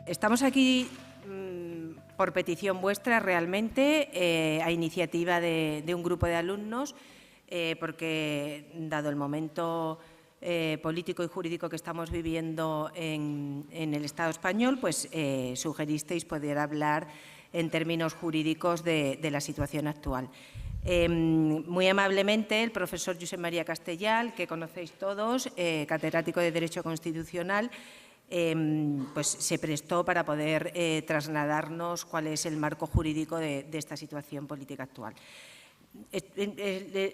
Estamos aquí por petición vuestra realmente, a iniciativa de un grupo de alumnos, porque dado el momento político y jurídico que estamos viviendo en el Estado español, pues sugeristeis poder hablar en términos jurídicos de la situación actual. Muy amablemente, el profesor Josep María Castellal, que conocéis todos, catedrático de Derecho Constitucional, pues se prestó para poder trasladarnos cuál es el marco jurídico de esta situación política actual.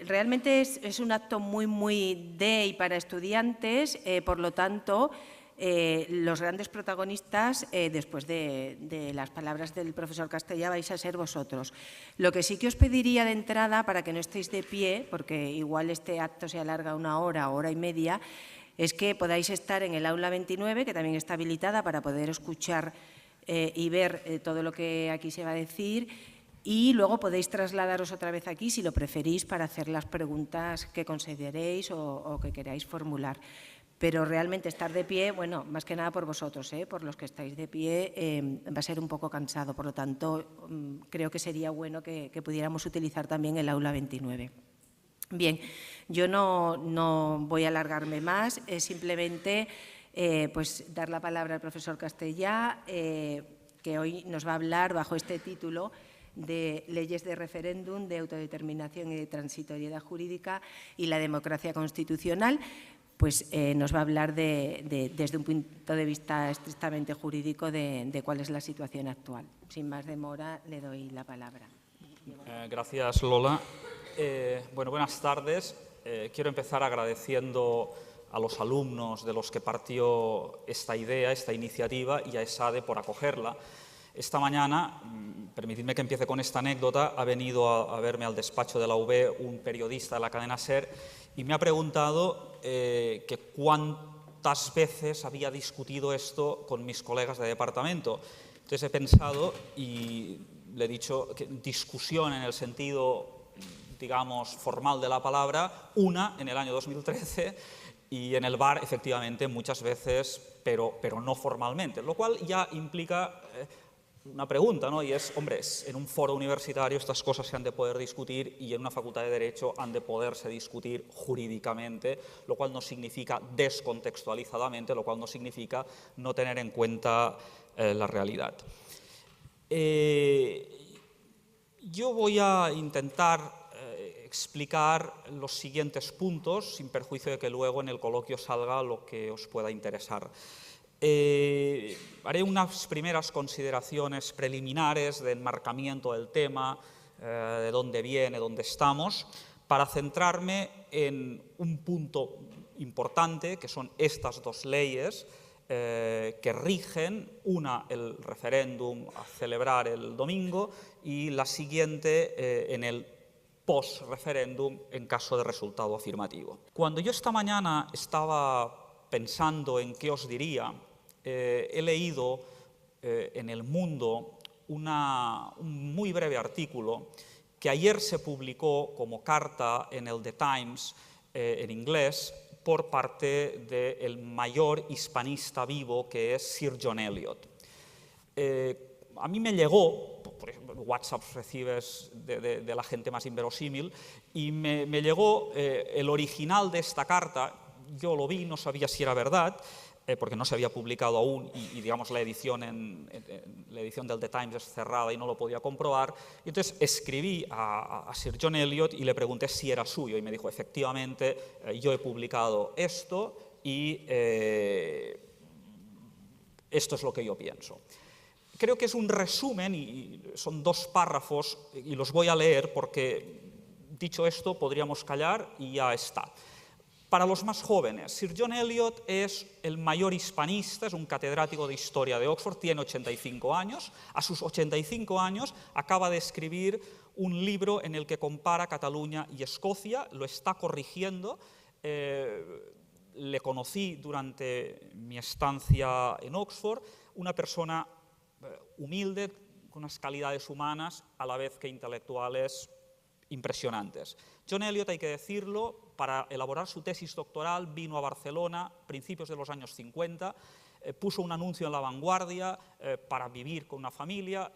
Realmente es un acto muy de y para estudiantes, por lo tanto, los grandes protagonistas, después de las palabras del profesor Castellá, vais a ser vosotros. Lo que sí que os pediría de entrada, para que no estéis de pie, porque igual este acto se alarga una hora y media, es que podáis estar en el aula 29, que también está habilitada para poder escuchar y ver todo lo que aquí se va a decir, y luego podéis trasladaros otra vez aquí, si lo preferís, para hacer las preguntas que consideréis o que queráis formular. Pero realmente estar de pie, bueno, más que nada por vosotros, por los que estáis de pie, va a ser un poco cansado. Por lo tanto, creo que sería bueno que pudiéramos utilizar también el aula 29. Bien, yo no voy a alargarme más, simplemente pues dar la palabra al profesor Castellá, que hoy nos va a hablar bajo este título de leyes de referéndum, de autodeterminación y de transitoriedad jurídica y la democracia constitucional. Pues nos va a hablar desde un punto de vista estrictamente jurídico de cuál es la situación actual. Sin más demora, le doy la palabra. Gracias, Lola. Bueno, buenas tardes. Quiero empezar agradeciendo a los alumnos de los que partió esta idea, esta iniciativa, y a ESADE por acogerla. Esta mañana, permitidme que empiece con esta anécdota, ha venido a verme al despacho de la UB un periodista de la cadena SER y me ha preguntado que cuántas veces había discutido esto con mis colegas de departamento. Entonces he pensado y le he dicho que discusión en el sentido, digamos, formal de la palabra, una en el año 2013 y en el bar, efectivamente, muchas veces, pero no formalmente, lo cual ya implica una pregunta, ¿no? Y es, hombre, en un foro universitario estas cosas se han de poder discutir y en una facultad de Derecho han de poderse discutir jurídicamente, lo cual no significa descontextualizadamente, lo cual no significa no tener en cuenta la realidad. Yo voy a intentar explicar los siguientes puntos, sin perjuicio de que luego en el coloquio salga lo que os pueda interesar. Haré unas primeras consideraciones preliminares de enmarcamiento del tema, de dónde viene, dónde estamos, para centrarme en un punto importante, que son estas dos leyes que rigen, una el referéndum a celebrar el domingo y la siguiente en el post-referéndum en caso de resultado afirmativo. Cuando yo esta mañana estaba pensando en qué os diría, he leído en El Mundo un muy breve artículo que ayer se publicó como carta en el The Times en inglés por parte del mayor hispanista vivo, que es Sir John Eliot. A mí me llegó, por ejemplo, WhatsApp recibes de la gente más inverosímil, y me llegó el original de esta carta. Yo lo vi, no sabía si era verdad, porque no se había publicado aún y digamos, la edición del The Times es cerrada y no lo podía comprobar. Y entonces escribí a Sir John Eliot y le pregunté si era suyo y me dijo, efectivamente, yo he publicado esto y esto es lo que yo pienso. Creo que es un resumen y son 2 párrafos y los voy a leer porque, dicho esto, podríamos callar y ya está. Para los más jóvenes, Sir John Eliot es el mayor hispanista, es un catedrático de Historia de Oxford, tiene 85 años. A sus 85 años acaba de escribir un libro en el que compara Cataluña y Escocia, lo está corrigiendo. Le conocí durante mi estancia en Oxford, una persona humilde, con unas calidades humanas a la vez que intelectuales impresionantes. John Eliot, hay que decirlo, para elaborar su tesis doctoral vino a Barcelona a principios de los años 50, puso un anuncio en La Vanguardia para vivir con una familia,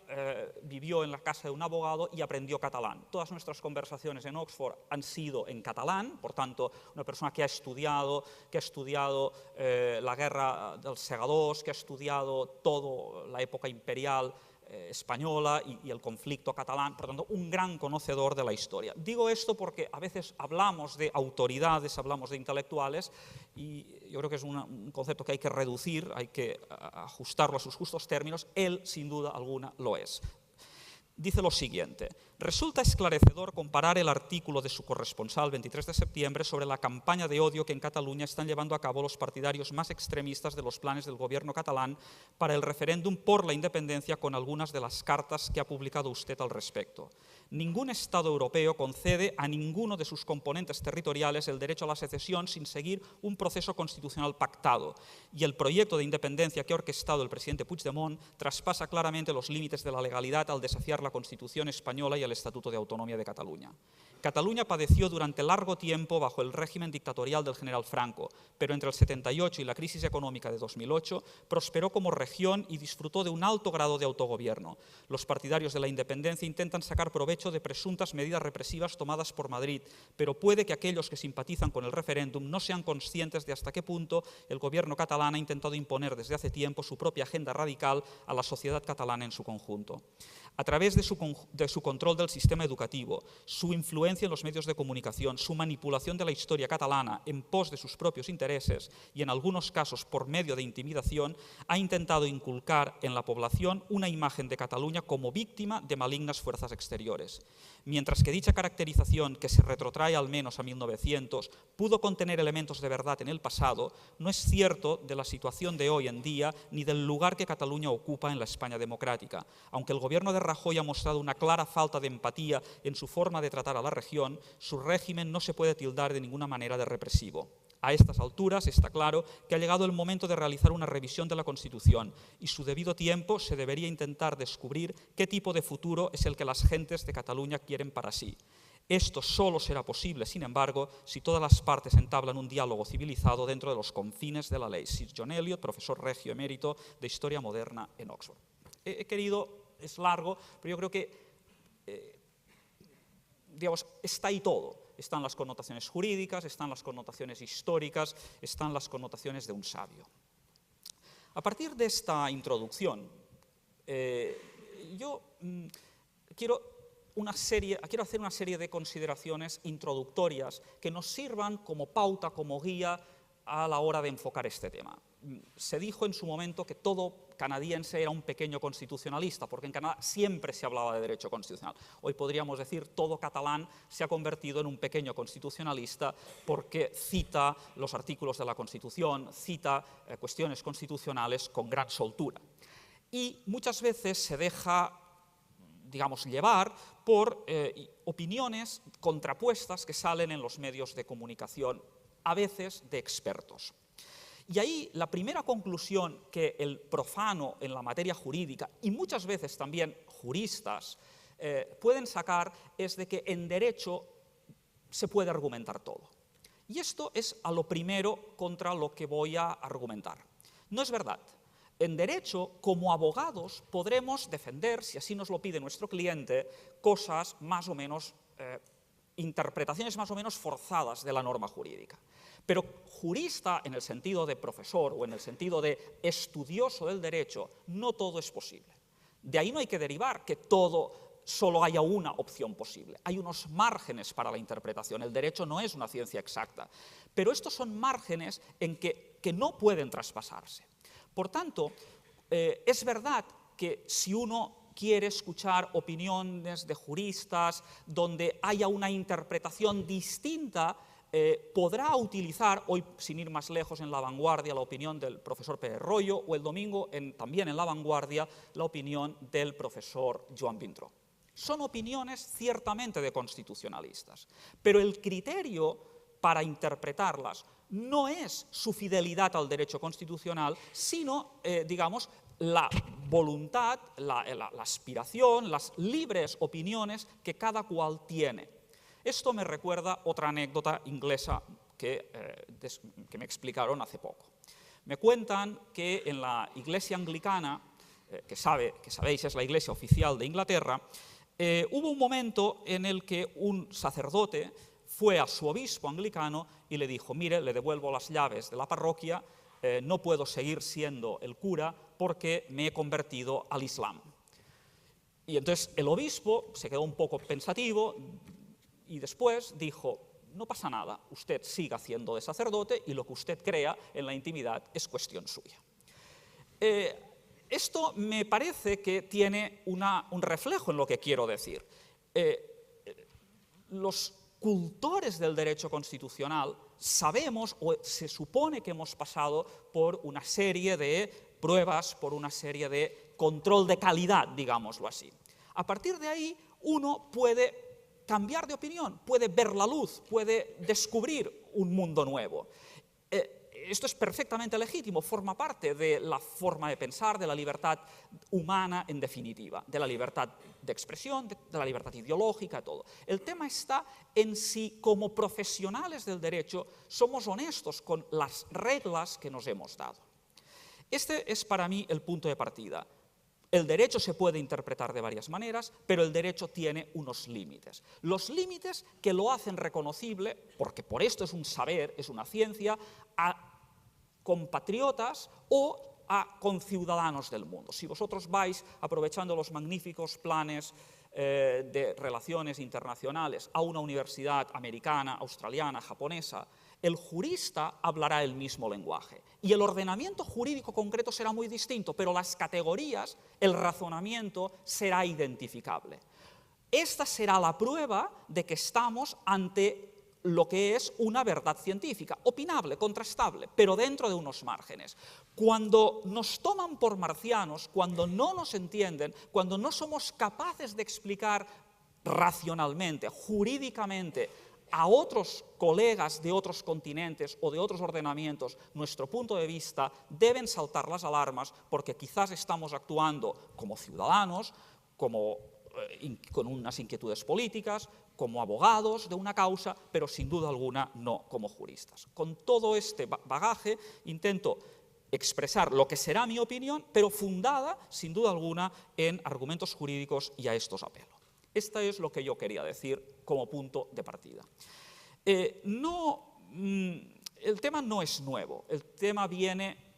vivió en la casa de un abogado y aprendió catalán. Todas nuestras conversaciones en Oxford han sido en catalán, por tanto, una persona que ha estudiado la guerra dels segadors, que ha estudiado toda la época imperial española y el conflicto catalán, por tanto, un gran conocedor de la historia. Digo esto porque a veces hablamos de autoridades, hablamos de intelectuales, y yo creo que es un concepto que hay que reducir, hay que ajustarlo a sus justos términos. Él, sin duda alguna, lo es. Dice lo siguiente: resulta esclarecedor comparar el artículo de su corresponsal 23 de septiembre sobre la campaña de odio que en Cataluña están llevando a cabo los partidarios más extremistas de los planes del gobierno catalán para el referéndum por la independencia, con algunas de las cartas que ha publicado usted al respecto. Ningún Estado europeo concede a ninguno de sus componentes territoriales el derecho a la secesión sin seguir un proceso constitucional pactado, y el proyecto de independencia que ha orquestado el presidente Puigdemont traspasa claramente los límites de la legalidad al desafiar la Constitución española y el Estatuto de Autonomía de Cataluña. Cataluña padeció durante largo tiempo bajo el régimen dictatorial del general Franco, pero entre el 78 y la crisis económica de 2008 prosperó como región y disfrutó de un alto grado de autogobierno. Los partidarios de la independencia intentan sacar provecho de presuntas medidas represivas tomadas por Madrid, pero puede que aquellos que simpatizan con el referéndum no sean conscientes de hasta qué punto el gobierno catalán ha intentado imponer desde hace tiempo su propia agenda radical a la sociedad catalana en su conjunto. A través de su control del sistema educativo, su influencia en los medios de comunicación, su manipulación de la historia catalana en pos de sus propios intereses y, en algunos casos, por medio de intimidación, ha intentado inculcar en la población una imagen de Cataluña como víctima de malignas fuerzas exteriores. Mientras que dicha caracterización, que se retrotrae al menos a 1900, pudo contener elementos de verdad en el pasado, no es cierto de la situación de hoy en día ni del lugar que Cataluña ocupa en la España democrática. Aunque el gobierno de Rajoy ha mostrado una clara falta de empatía en su forma de tratar a la región, su régimen no se puede tildar de ninguna manera de represivo. A estas alturas está claro que ha llegado el momento de realizar una revisión de la Constitución y su debido tiempo se debería intentar descubrir qué tipo de futuro es el que las gentes de Cataluña quieren para sí. Esto solo será posible, sin embargo, si todas las partes entablan un diálogo civilizado dentro de los confines de la ley. Sir John Eliot, profesor regio emérito de Historia Moderna en Oxford. He querido, es largo, pero yo creo que digamos, está ahí todo. Están las connotaciones jurídicas, están las connotaciones históricas, están las connotaciones de un sabio. A partir de esta introducción, yo quiero hacer una serie de consideraciones introductorias que nos sirvan como pauta, como guía a la hora de enfocar este tema. Se dijo en su momento que todo canadiense era un pequeño constitucionalista, porque en Canadá siempre se hablaba de derecho constitucional. Hoy podríamos decir todo catalán se ha convertido en un pequeño constitucionalista porque cita los artículos de la Constitución, cita cuestiones constitucionales con gran soltura. Y muchas veces se deja, digamos, llevar por opiniones contrapuestas que salen en los medios de comunicación, a veces de expertos. Y ahí la primera conclusión que el profano en la materia jurídica, y muchas veces también juristas, pueden sacar es de que en derecho se puede argumentar todo. Y esto es a lo primero contra lo que voy a argumentar. No es verdad. En derecho, como abogados, podremos defender, si así nos lo pide nuestro cliente, cosas más o menos, interpretaciones más o menos forzadas de la norma jurídica. Pero jurista, en el sentido de profesor o en el sentido de estudioso del derecho, no todo es posible. De ahí no hay que derivar que solo haya una opción posible. Hay unos márgenes para la interpretación. El derecho no es una ciencia exacta. Pero estos son márgenes en que no pueden traspasarse. Por tanto, es verdad que si uno quiere escuchar opiniones de juristas donde haya una interpretación distinta, podrá utilizar, hoy sin ir más lejos en La Vanguardia, la opinión del profesor Pérez Royo, o el domingo también en La Vanguardia la opinión del profesor Joan Vintró. Son opiniones ciertamente de constitucionalistas, pero el criterio para interpretarlas no es su fidelidad al derecho constitucional, sino, digamos, la voluntad, la aspiración, las libres opiniones que cada cual tiene. Esto me recuerda otra anécdota inglesa que me explicaron hace poco. Me cuentan que en la Iglesia anglicana, que sabéis es la iglesia oficial de Inglaterra, hubo un momento en el que un sacerdote fue a su obispo anglicano y le dijo: mire, le devuelvo las llaves de la parroquia, no puedo seguir siendo el cura porque me he convertido al Islam. Y entonces el obispo se quedó un poco pensativo y después dijo: no pasa nada, usted siga haciendo de sacerdote y lo que usted crea en la intimidad es cuestión suya. Esto me parece que tiene un reflejo en lo que quiero decir. Los cultores del derecho constitucional sabemos, o se supone que hemos pasado por una serie de pruebas, por una serie de control de calidad, digámoslo así. A partir de ahí, uno puede cambiar de opinión, puede ver la luz, puede descubrir un mundo nuevo. Esto es perfectamente legítimo, forma parte de la forma de pensar, de la libertad humana en definitiva, de la libertad de expresión, de la libertad ideológica, todo. El tema está en si como profesionales del derecho somos honestos con las reglas que nos hemos dado. Este es para mí el punto de partida. El derecho se puede interpretar de varias maneras, pero el derecho tiene unos límites. Los límites que lo hacen reconocible, porque por esto es un saber, es una ciencia, a compatriotas o a conciudadanos del mundo. Si vosotros vais aprovechando los magníficos planes de relaciones internacionales a una universidad americana, australiana, japonesa, el jurista hablará el mismo lenguaje y el ordenamiento jurídico concreto será muy distinto, pero las categorías, el razonamiento será identificable. Esta será la prueba de que estamos ante lo que es una verdad científica, opinable, contrastable, pero dentro de unos márgenes. Cuando nos toman por marcianos, cuando no nos entienden, cuando no somos capaces de explicar racionalmente, jurídicamente, a otros colegas de otros continentes o de otros ordenamientos nuestro punto de vista, deben saltar las alarmas porque quizás estamos actuando como ciudadanos, con unas inquietudes políticas, como abogados de una causa, pero sin duda alguna no como juristas. Con todo este bagaje intento expresar lo que será mi opinión, pero fundada, sin duda alguna, en argumentos jurídicos y a estos apelo. Esto es lo que yo quería decir como punto de partida. El tema no es nuevo, el tema viene...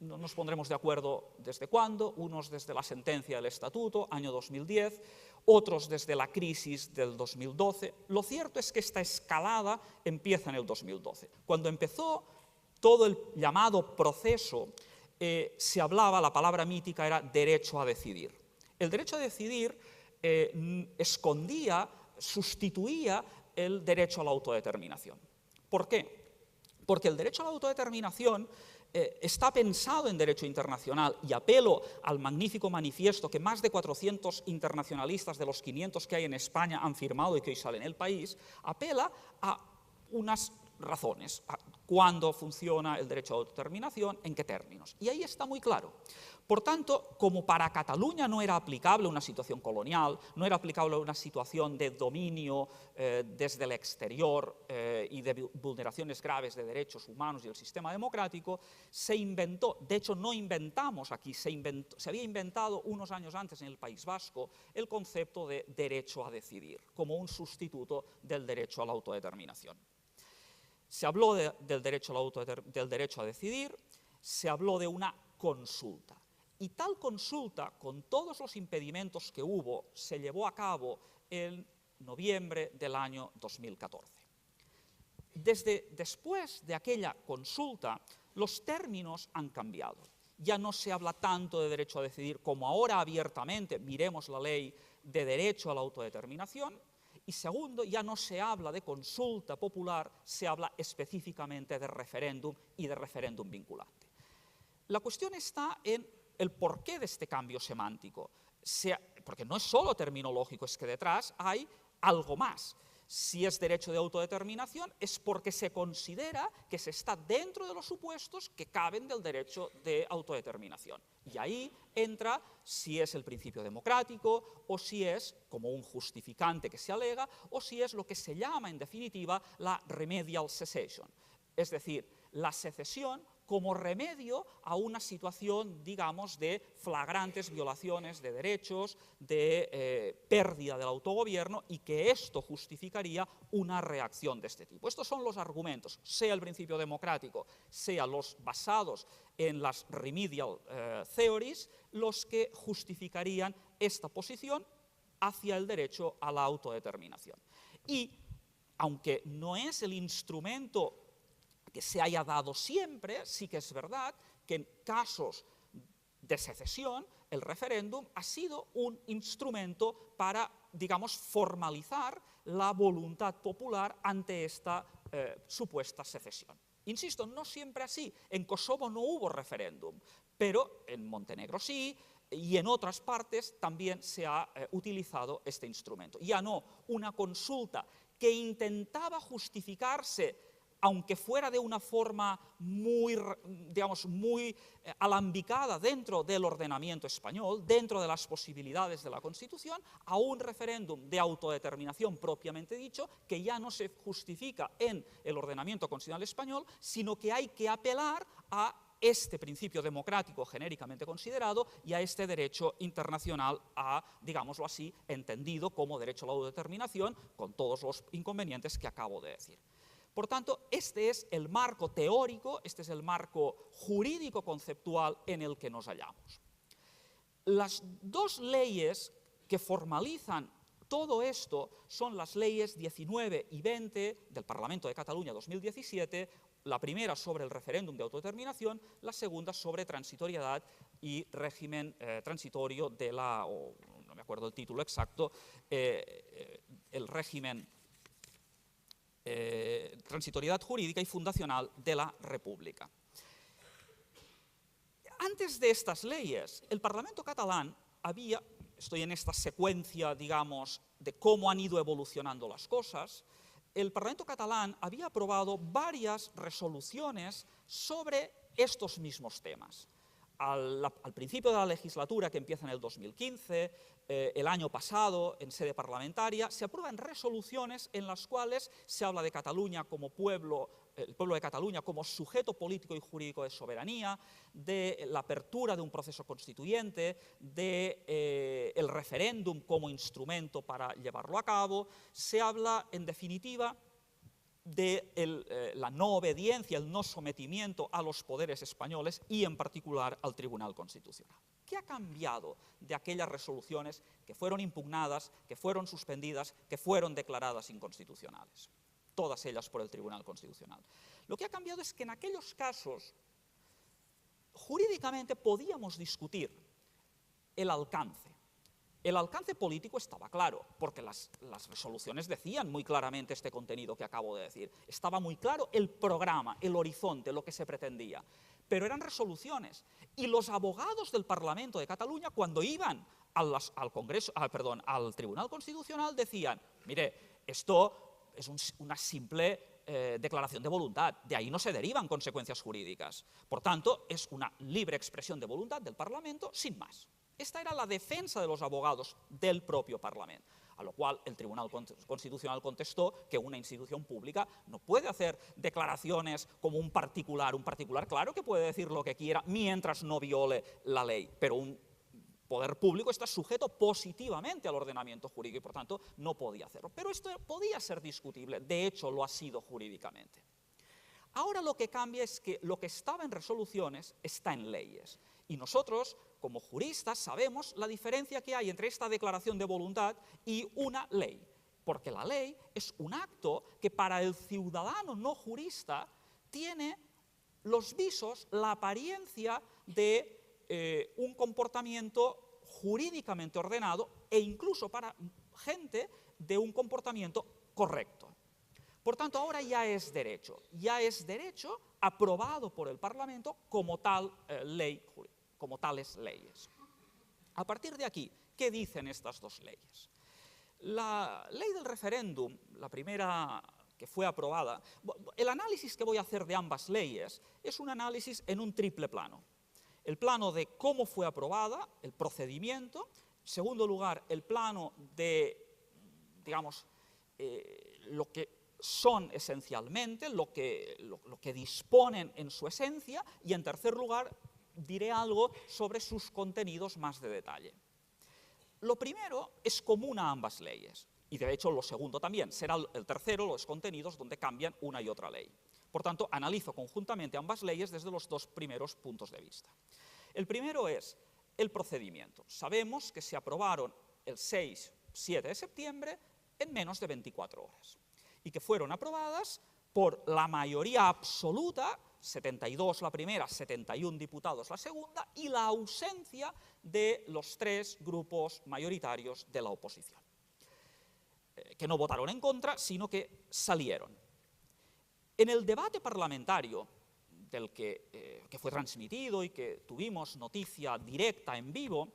No nos pondremos de acuerdo desde cuándo, unos desde la sentencia del Estatuto, año 2010, otros desde la crisis del 2012. Lo cierto es que esta escalada empieza en el 2012. Cuando empezó todo el llamado proceso, se hablaba, la palabra mítica era derecho a decidir. El derecho a decidir escondía, sustituía el derecho a la autodeterminación. ¿Por qué? Porque el derecho a la autodeterminación está pensado en derecho internacional y apelo al magnífico manifiesto que más de 400 internacionalistas de los 500 que hay en España han firmado y que hoy sale en El País, apela a unas razones, a cuándo funciona el derecho a autodeterminación, en qué términos. Y ahí está muy claro. Por tanto, como para Cataluña no era aplicable una situación colonial, no era aplicable una situación de dominio desde el exterior y de vulneraciones graves de derechos humanos y el sistema democrático, se inventó, de hecho no inventamos aquí, se había inventado unos años antes en el País Vasco el concepto de derecho a decidir, como un sustituto del derecho a la autodeterminación. Se habló del derecho a decidir, se habló de una consulta. Y tal consulta, con todos los impedimentos que hubo, se llevó a cabo en noviembre del año 2014. Después de aquella consulta, los términos han cambiado. Ya no se habla tanto de derecho a decidir como ahora abiertamente, miremos la ley de derecho a la autodeterminación. Y segundo, ya no se habla de consulta popular, se habla específicamente de referéndum y de referéndum vinculante. La cuestión está en el porqué de este cambio semántico, porque no es solo terminológico, es que detrás hay algo más. Si es derecho de autodeterminación es porque se considera que se está dentro de los supuestos que caben del derecho de autodeterminación. Y ahí entra si es el principio democrático o si es como un justificante que se alega o si es lo que se llama en definitiva la remedial cessation. Es decir, la secesión como remedio a una situación, digamos, de flagrantes violaciones de derechos, de pérdida del autogobierno, y que esto justificaría una reacción de este tipo. Estos son los argumentos, sea el principio democrático, sea los basados en las remedial theories, los que justificarían esta posición hacia el derecho a la autodeterminación. Y, aunque no es el instrumento que se haya dado siempre, sí que es verdad que en casos de secesión el referéndum ha sido un instrumento para, digamos, formalizar la voluntad popular ante esta supuesta secesión. Insisto, no siempre así. En Kosovo no hubo referéndum, pero en Montenegro sí, y en otras partes también se ha utilizado este instrumento. Ya no una consulta que intentaba justificarse, aunque fuera de una forma muy, digamos, muy alambicada dentro del ordenamiento español, dentro de las posibilidades de la Constitución, a un referéndum de autodeterminación propiamente dicho, que ya no se justifica en el ordenamiento constitucional español, sino que hay que apelar a este principio democrático genéricamente considerado y a este derecho internacional, digámoslo así, entendido como derecho a la autodeterminación, con todos los inconvenientes que acabo de decir. Por tanto, este es el marco teórico, este es el marco jurídico conceptual en el que nos hallamos. Las dos leyes que formalizan todo esto son las leyes 19 y 20 del Parlamento de Cataluña 2017, la primera sobre el referéndum de autodeterminación, la segunda sobre transitoriedad y régimen transitorio de la, o no me acuerdo el título exacto, el régimen transitoriedad jurídica y fundacional de la República. Antes de estas leyes, el Parlamento catalán había, estoy en esta secuencia, digamos, de cómo han ido evolucionando las cosas, el Parlamento catalán había aprobado varias resoluciones sobre estos mismos temas. Al principio de la legislatura, que empieza en el 2015, el año pasado, en sede parlamentaria, se aprueban resoluciones en las cuales se habla de Cataluña como pueblo, el pueblo de Cataluña como sujeto político y jurídico de soberanía, de la apertura de un proceso constituyente, del referéndum como instrumento para llevarlo a cabo. Se habla, en definitiva, de la no obediencia, el no sometimiento a los poderes españoles y en particular al Tribunal Constitucional. ¿Qué ha cambiado de aquellas resoluciones que fueron impugnadas, que fueron suspendidas, que fueron declaradas inconstitucionales? Todas ellas por el Tribunal Constitucional. Lo que ha cambiado es que en aquellos casos jurídicamente podíamos discutir el alcance. El alcance político estaba claro, porque las resoluciones decían muy claramente este contenido que acabo de decir. Estaba muy claro el programa, el horizonte, lo que se pretendía. Pero eran resoluciones. Y los abogados del Parlamento de Cataluña, cuando iban al Tribunal Constitucional, decían, mire, esto es una simple declaración de voluntad, de ahí no se derivan consecuencias jurídicas. Por tanto, es una libre expresión de voluntad del Parlamento, sin más. Esta era la defensa de los abogados del propio Parlamento, a lo cual el Tribunal Constitucional contestó que una institución pública no puede hacer declaraciones como un particular. Un particular, claro que puede decir lo que quiera mientras no viole la ley, pero un poder público está sujeto positivamente al ordenamiento jurídico y, por tanto, no podía hacerlo. Pero esto podía ser discutible, de hecho lo ha sido jurídicamente. Ahora lo que cambia es que lo que estaba en resoluciones está en leyes. Y nosotros, como juristas, sabemos la diferencia que hay entre esta declaración de voluntad y una ley. Porque la ley es un acto que para el ciudadano no jurista tiene los visos, la apariencia de un comportamiento jurídicamente ordenado e incluso para gente de un comportamiento correcto. Por tanto, ahora ya es derecho aprobado por el Parlamento como tal ley, como tales leyes. A partir de aquí, ¿qué dicen estas dos leyes? La ley del referéndum, la primera que fue aprobada, el análisis que voy a hacer de ambas leyes es un análisis en un triple plano. El plano de cómo fue aprobada, el procedimiento. En segundo lugar, el plano de, digamos, lo que son esencialmente lo que disponen en su esencia, y en tercer lugar diré algo sobre sus contenidos más de detalle. Lo primero es común a ambas leyes, y de hecho lo segundo también. Será el tercero, los contenidos, donde cambian una y otra ley. Por tanto, analizo conjuntamente ambas leyes desde los dos primeros puntos de vista. El primero es el procedimiento. Sabemos que se aprobaron el 6-7 de septiembre en menos de 24 horas y que fueron aprobadas por la mayoría absoluta, 72 la primera, 71 diputados la segunda, y la ausencia de los tres grupos mayoritarios de la oposición, que no votaron en contra, sino que salieron. En el debate parlamentario, del que fue transmitido y que tuvimos noticia directa en vivo,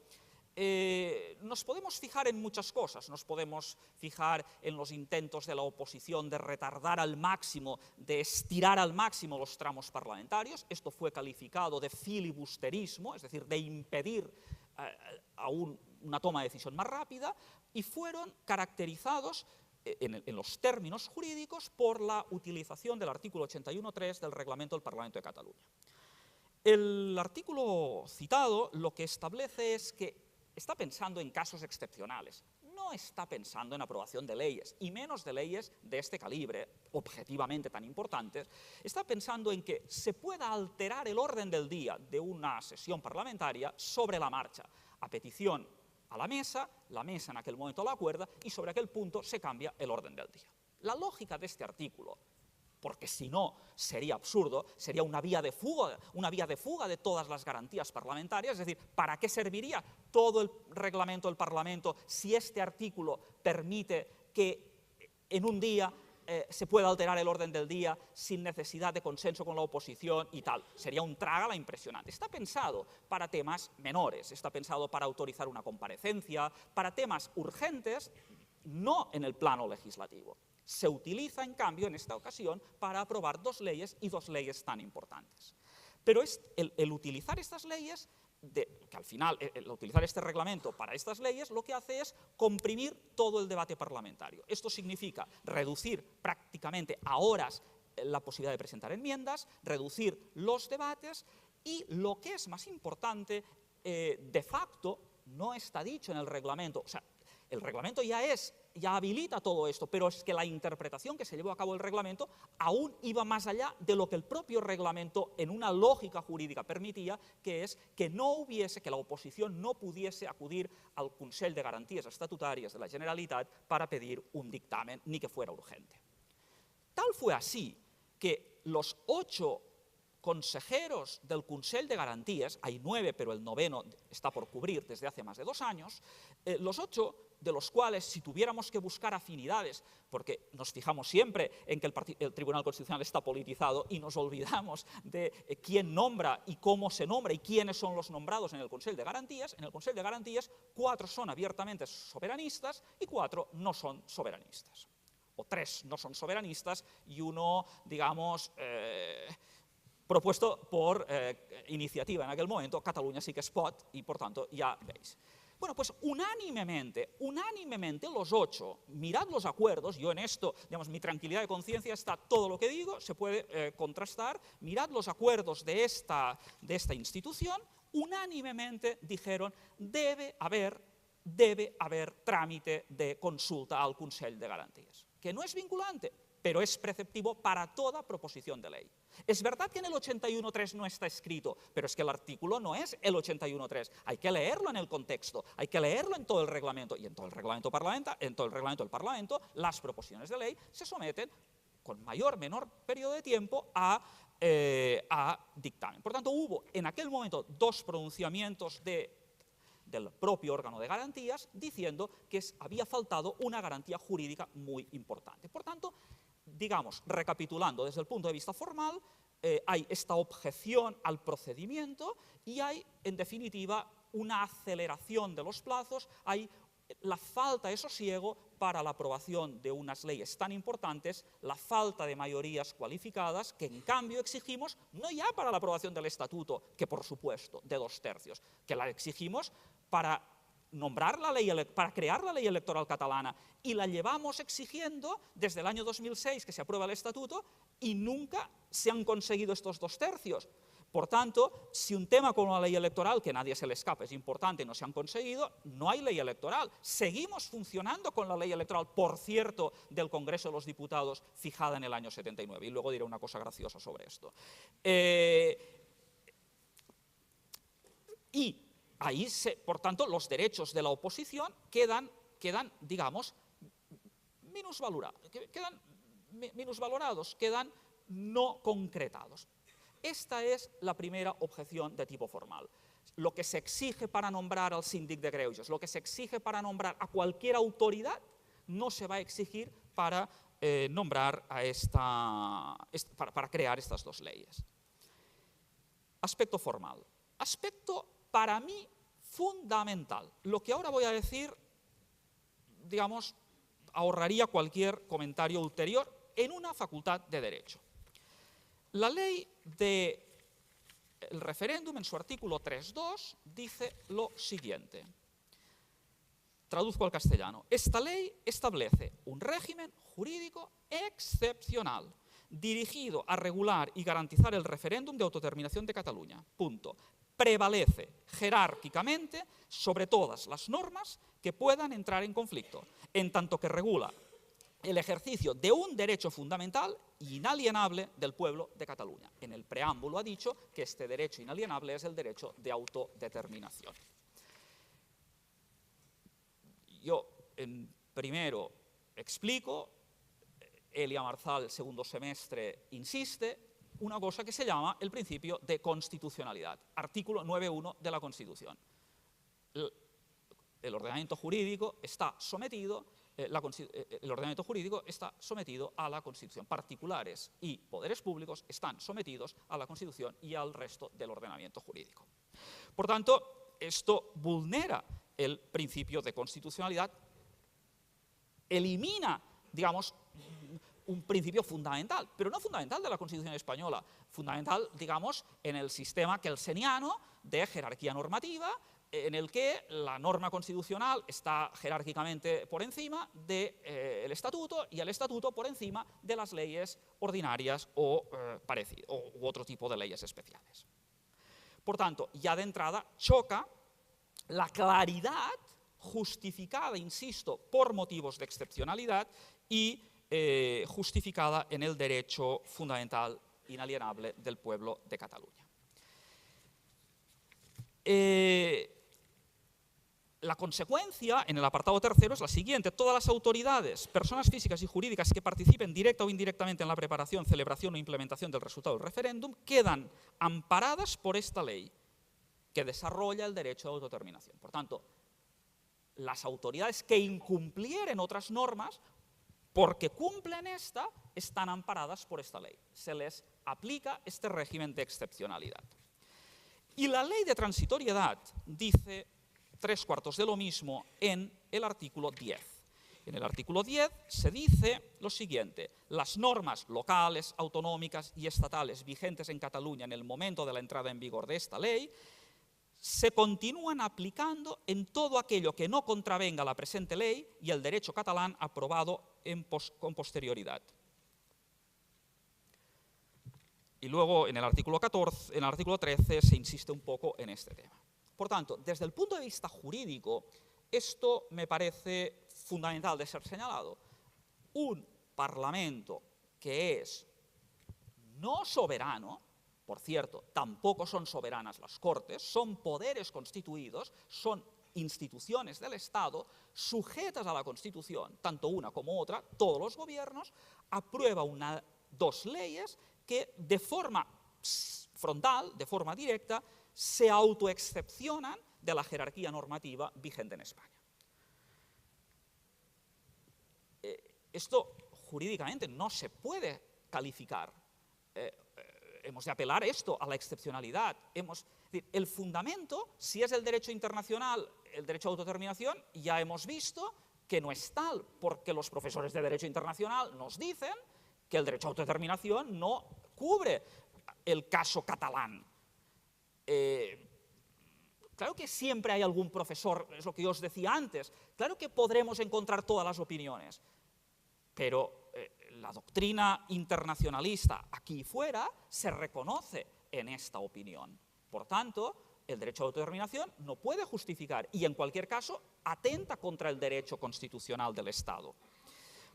nos podemos fijar en muchas cosas. Nos podemos fijar en los intentos de la oposición de retardar al máximo, de estirar al máximo los tramos parlamentarios. Esto fue calificado de filibusterismo, es decir, de impedir una toma de decisión más rápida, y fueron caracterizados en los términos jurídicos por la utilización del artículo 81.3 del Reglamento del Parlamento de Cataluña. El artículo citado lo que establece es que está pensando en casos excepcionales, no está pensando en aprobación de leyes, y menos de leyes de este calibre, objetivamente tan importantes. Está pensando en que se pueda alterar el orden del día de una sesión parlamentaria sobre la marcha, a petición a la mesa en aquel momento la acuerda, y sobre aquel punto se cambia el orden del día. La lógica de este artículo, porque si no sería absurdo, sería una vía de fuga de todas las garantías parlamentarias. Es decir, ¿para qué serviría todo el reglamento del Parlamento si este artículo permite que en un día se pueda alterar el orden del día sin necesidad de consenso con la oposición y tal? Sería un trágala impresionante. Está pensado para temas menores, está pensado para autorizar una comparecencia, para temas urgentes, no en el plano legislativo. Se utiliza, en cambio, en esta ocasión, para aprobar dos leyes, y dos leyes tan importantes. Pero el utilizar estas leyes, que al final, el utilizar este reglamento para estas leyes, lo que hace es comprimir todo el debate parlamentario. Esto significa reducir prácticamente a horas la posibilidad de presentar enmiendas, reducir los debates, y lo que es más importante, de facto, no está dicho en el reglamento. O sea, el reglamento ya habilita todo esto, pero es que la interpretación que se llevó a cabo el reglamento aún iba más allá de lo que el propio reglamento, en una lógica jurídica, permitía, que es que la oposición no pudiese acudir al Consell de Garanties Estatutàries de la Generalitat para pedir un dictamen, ni que fuera urgente. Tal fue así que los 8 consejeros del Consell de Garanties, hay 9, pero el 9º está por cubrir desde hace más de 2 años, los 8 de los cuales, si tuviéramos que buscar afinidades, porque nos fijamos siempre en que el Tribunal Constitucional está politizado y nos olvidamos de quién nombra y cómo se nombra y quiénes son los nombrados en el Consell de Garanties, 4 son abiertamente soberanistas y 4 no son soberanistas. O 3 no son soberanistas y uno, digamos, propuesto por iniciativa en aquel momento, Catalunya sí que es pot, y por tanto ya veis. Bueno, pues unánimemente los 8, mirad los acuerdos, yo en esto, digamos, mi tranquilidad de conciencia está, todo lo que digo se puede contrastar, mirad los acuerdos de esta institución, unánimemente dijeron debe haber trámite de consulta al Consell de Garanties, que no es vinculante, pero es preceptivo para toda proposición de ley. Es verdad que en el 81.3 no está escrito, pero es que el artículo no es el 81.3. Hay que leerlo en el contexto, hay que leerlo en todo el reglamento, y en todo el reglamento del Parlamento, las proposiciones de ley se someten con mayor o menor periodo de tiempo a dictamen. Por tanto, hubo en aquel momento 2 pronunciamientos del propio órgano de garantías diciendo que había faltado una garantía jurídica muy importante. Por tanto, digamos, recapitulando desde el punto de vista formal, hay esta objeción al procedimiento y hay, en definitiva, una aceleración de los plazos, hay la falta de sosiego para la aprobación de unas leyes tan importantes, la falta de mayorías cualificadas, que en cambio exigimos no ya para la aprobación del estatuto, que por supuesto, de 2/3, que la exigimos para para crear la ley electoral catalana, y la llevamos exigiendo desde el año 2006 que se aprueba el estatuto y nunca se han conseguido estos 2/3. Por tanto, si un tema como la ley electoral, que a nadie se le escapa, es importante y no se han conseguido, no hay ley electoral. Seguimos funcionando con la ley electoral, por cierto, del Congreso de los Diputados, fijada en el año 79. Y luego diré una cosa graciosa sobre esto. Y ahí, por tanto, los derechos de la oposición quedan digamos, minusvalorados, quedan no concretados. Esta es la primera objeción de tipo formal. Lo que se exige para nombrar al síndic de greuges, lo que se exige para nombrar a cualquier autoridad, no se va a exigir para nombrar para crear estas dos leyes. Aspecto formal. Aspecto, para mí, fundamental. Lo que ahora voy a decir, digamos, ahorraría cualquier comentario ulterior en una facultad de Derecho. La ley del referéndum, en su artículo 3.2, dice lo siguiente. Traduzco al castellano. Esta ley establece un régimen jurídico excepcional dirigido a regular y garantizar el referéndum de autodeterminación de Cataluña. Punto. Prevalece jerárquicamente sobre todas las normas que puedan entrar en conflicto, en tanto que regula el ejercicio de un derecho fundamental e inalienable del pueblo de Cataluña. En el preámbulo ha dicho que este derecho inalienable es el derecho de autodeterminación. Yo primero explico, Elia Marzal, el segundo semestre, insiste, una cosa que se llama el principio de constitucionalidad, artículo 9.1 de la Constitución. El ordenamiento jurídico está sometido a la Constitución. Particulares y poderes públicos están sometidos a la Constitución y al resto del ordenamiento jurídico. Por tanto, esto vulnera el principio de constitucionalidad, elimina, digamos, un principio fundamental, pero no fundamental de la Constitución española, fundamental, digamos, en el sistema kelseniano de jerarquía normativa, en el que la norma constitucional está jerárquicamente por encima del estatuto y el estatuto por encima de las leyes ordinarias u otro tipo de leyes especiales. Por tanto, ya de entrada choca la claridad justificada, insisto, por motivos de excepcionalidad y justificada en el derecho fundamental inalienable del pueblo de Cataluña. La consecuencia, en el apartado tercero, es la siguiente. Todas las autoridades, personas físicas y jurídicas que participen directa o indirectamente en la preparación, celebración o implementación del resultado del referéndum quedan amparadas por esta ley que desarrolla el derecho de autodeterminación. Por tanto, las autoridades que incumplieren otras normas, porque cumplen esta, están amparadas por esta ley. Se les aplica este régimen de excepcionalidad. Y la ley de transitoriedad dice 3/4 de lo mismo en el artículo 10. En el artículo 10 se dice lo siguiente: las normas locales, autonómicas y estatales vigentes en Cataluña en el momento de la entrada en vigor de esta ley se continúan aplicando en todo aquello que no contravenga la presente ley y el derecho catalán aprobado con posterioridad. Y luego en el artículo 13 se insiste un poco en este tema. Por tanto, desde el punto de vista jurídico, esto me parece fundamental de ser señalado. Un Parlamento que es no soberano, por cierto, tampoco son soberanas las Cortes, son poderes constituidos, son instituciones del Estado sujetas a la Constitución, tanto una como otra, todos los gobiernos, aprueba dos leyes que de forma frontal, de forma directa, se autoexcepcionan de la jerarquía normativa vigente en España. Esto jurídicamente no se puede calificar. Hemos de apelar esto a la excepcionalidad. El fundamento, si es el derecho internacional, el derecho a autodeterminación, ya hemos visto que no es tal, porque los profesores de derecho internacional nos dicen que el derecho a autodeterminación no cubre el caso catalán. Claro que siempre hay algún profesor, es lo que yo os decía antes, claro que podremos encontrar todas las opiniones, pero la doctrina internacionalista aquí y fuera se reconoce en esta opinión. Por tanto, el derecho a la autodeterminación no puede justificar y, en cualquier caso, atenta contra el derecho constitucional del Estado.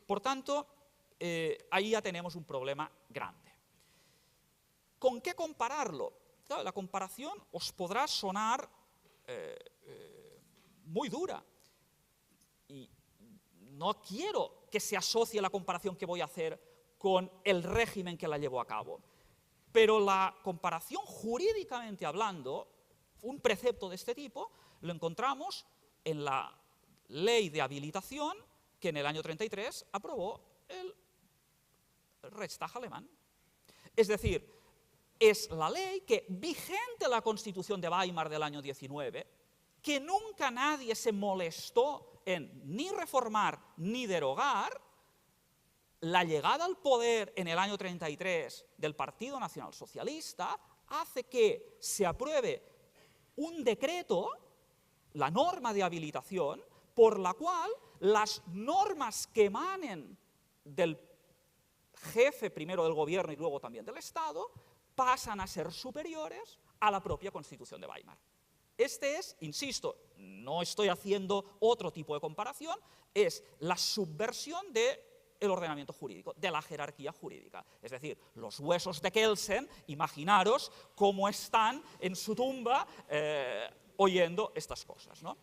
Por tanto, ahí ya tenemos un problema grande. ¿Con qué compararlo? Claro, la comparación os podrá sonar muy dura y no quiero que se asocie la comparación que voy a hacer con el régimen que la llevó a cabo, pero la comparación jurídicamente hablando, un precepto de este tipo, lo encontramos en la ley de habilitación que en el año 33 aprobó el Reichstag alemán. Es decir, es la ley que, vigente la Constitución de Weimar del año 19, que nunca nadie se molestó en ni reformar ni derogar, la llegada al poder en el año 33 del Partido Nacional Socialista hace que se apruebe un decreto, la norma de habilitación, por la cual las normas que emanen del jefe primero del gobierno y luego también del Estado pasan a ser superiores a la propia Constitución de Weimar. Este es, insisto, no estoy haciendo otro tipo de comparación, es la subversión del ordenamiento jurídico, de la jerarquía jurídica. Es decir, los huesos de Kelsen, imaginaros cómo están en su tumba oyendo estas cosas, ¿no?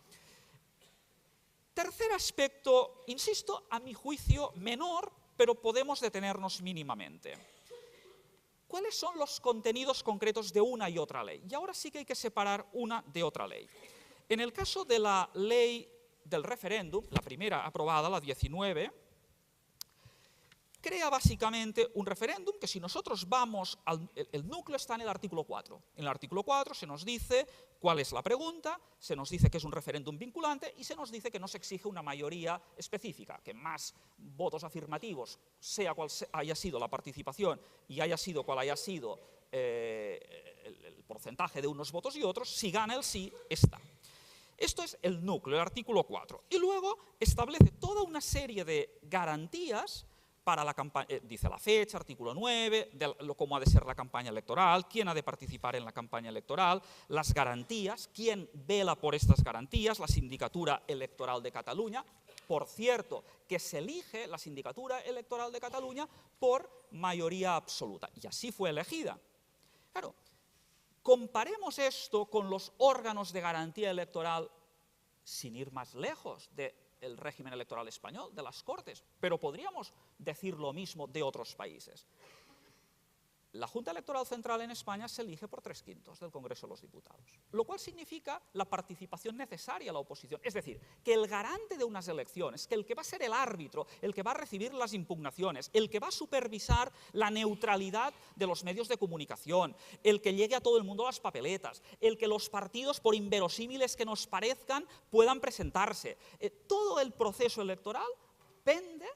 Tercer aspecto, insisto, a mi juicio menor, pero podemos detenernos mínimamente. ¿Cuáles son los contenidos concretos de una y otra ley? Y ahora sí que hay que separar una de otra ley. En el caso de la ley del referéndum, la primera aprobada, la 19, crea básicamente un referéndum que, si nosotros vamos el núcleo está en el artículo 4. En el artículo 4 se nos dice cuál es la pregunta, se nos dice que es un referéndum vinculante y se nos dice que no se exige una mayoría específica, que más votos afirmativos, sea cual haya sido la participación y haya sido cual haya sido el porcentaje de unos votos y otros, si gana el sí, está. Esto es el núcleo, el artículo 4. Y luego establece toda una serie de garantías para la campaña, dice la fecha, artículo 9, cómo ha de ser la campaña electoral, quién ha de participar en la campaña electoral, las garantías, quién vela por estas garantías, la Sindicatura Electoral de Cataluña. Por cierto, que se elige la Sindicatura Electoral de Cataluña por mayoría absoluta, y así fue elegida. Claro, comparemos esto con los órganos de garantía electoral sin ir más lejos del régimen electoral español, de las Cortes, pero podríamos decir lo mismo de otros países. La Junta Electoral Central en España se elige por 3/5 del Congreso de los Diputados, lo cual significa la participación necesaria a la oposición. Es decir, que el garante de unas elecciones, que el que va a ser el árbitro, el que va a recibir las impugnaciones, el que va a supervisar la neutralidad de los medios de comunicación, el que llegue a todo el mundo las papeletas, el que los partidos, por inverosímiles que nos parezcan, puedan presentarse. Todo el proceso electoral pende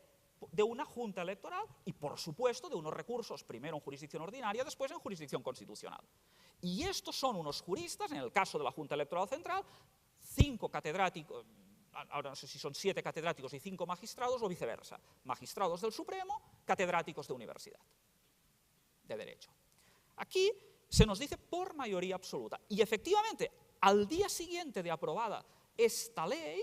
de una junta electoral y, por supuesto, de unos recursos, primero en jurisdicción ordinaria, después en jurisdicción constitucional. Y estos son unos juristas, en el caso de la Junta Electoral Central, 5 catedráticos, ahora no sé si son 7 catedráticos y 5 magistrados o viceversa, magistrados del Supremo, catedráticos de universidad, de Derecho. Aquí se nos dice por mayoría absoluta. Y efectivamente, al día siguiente de aprobada esta ley,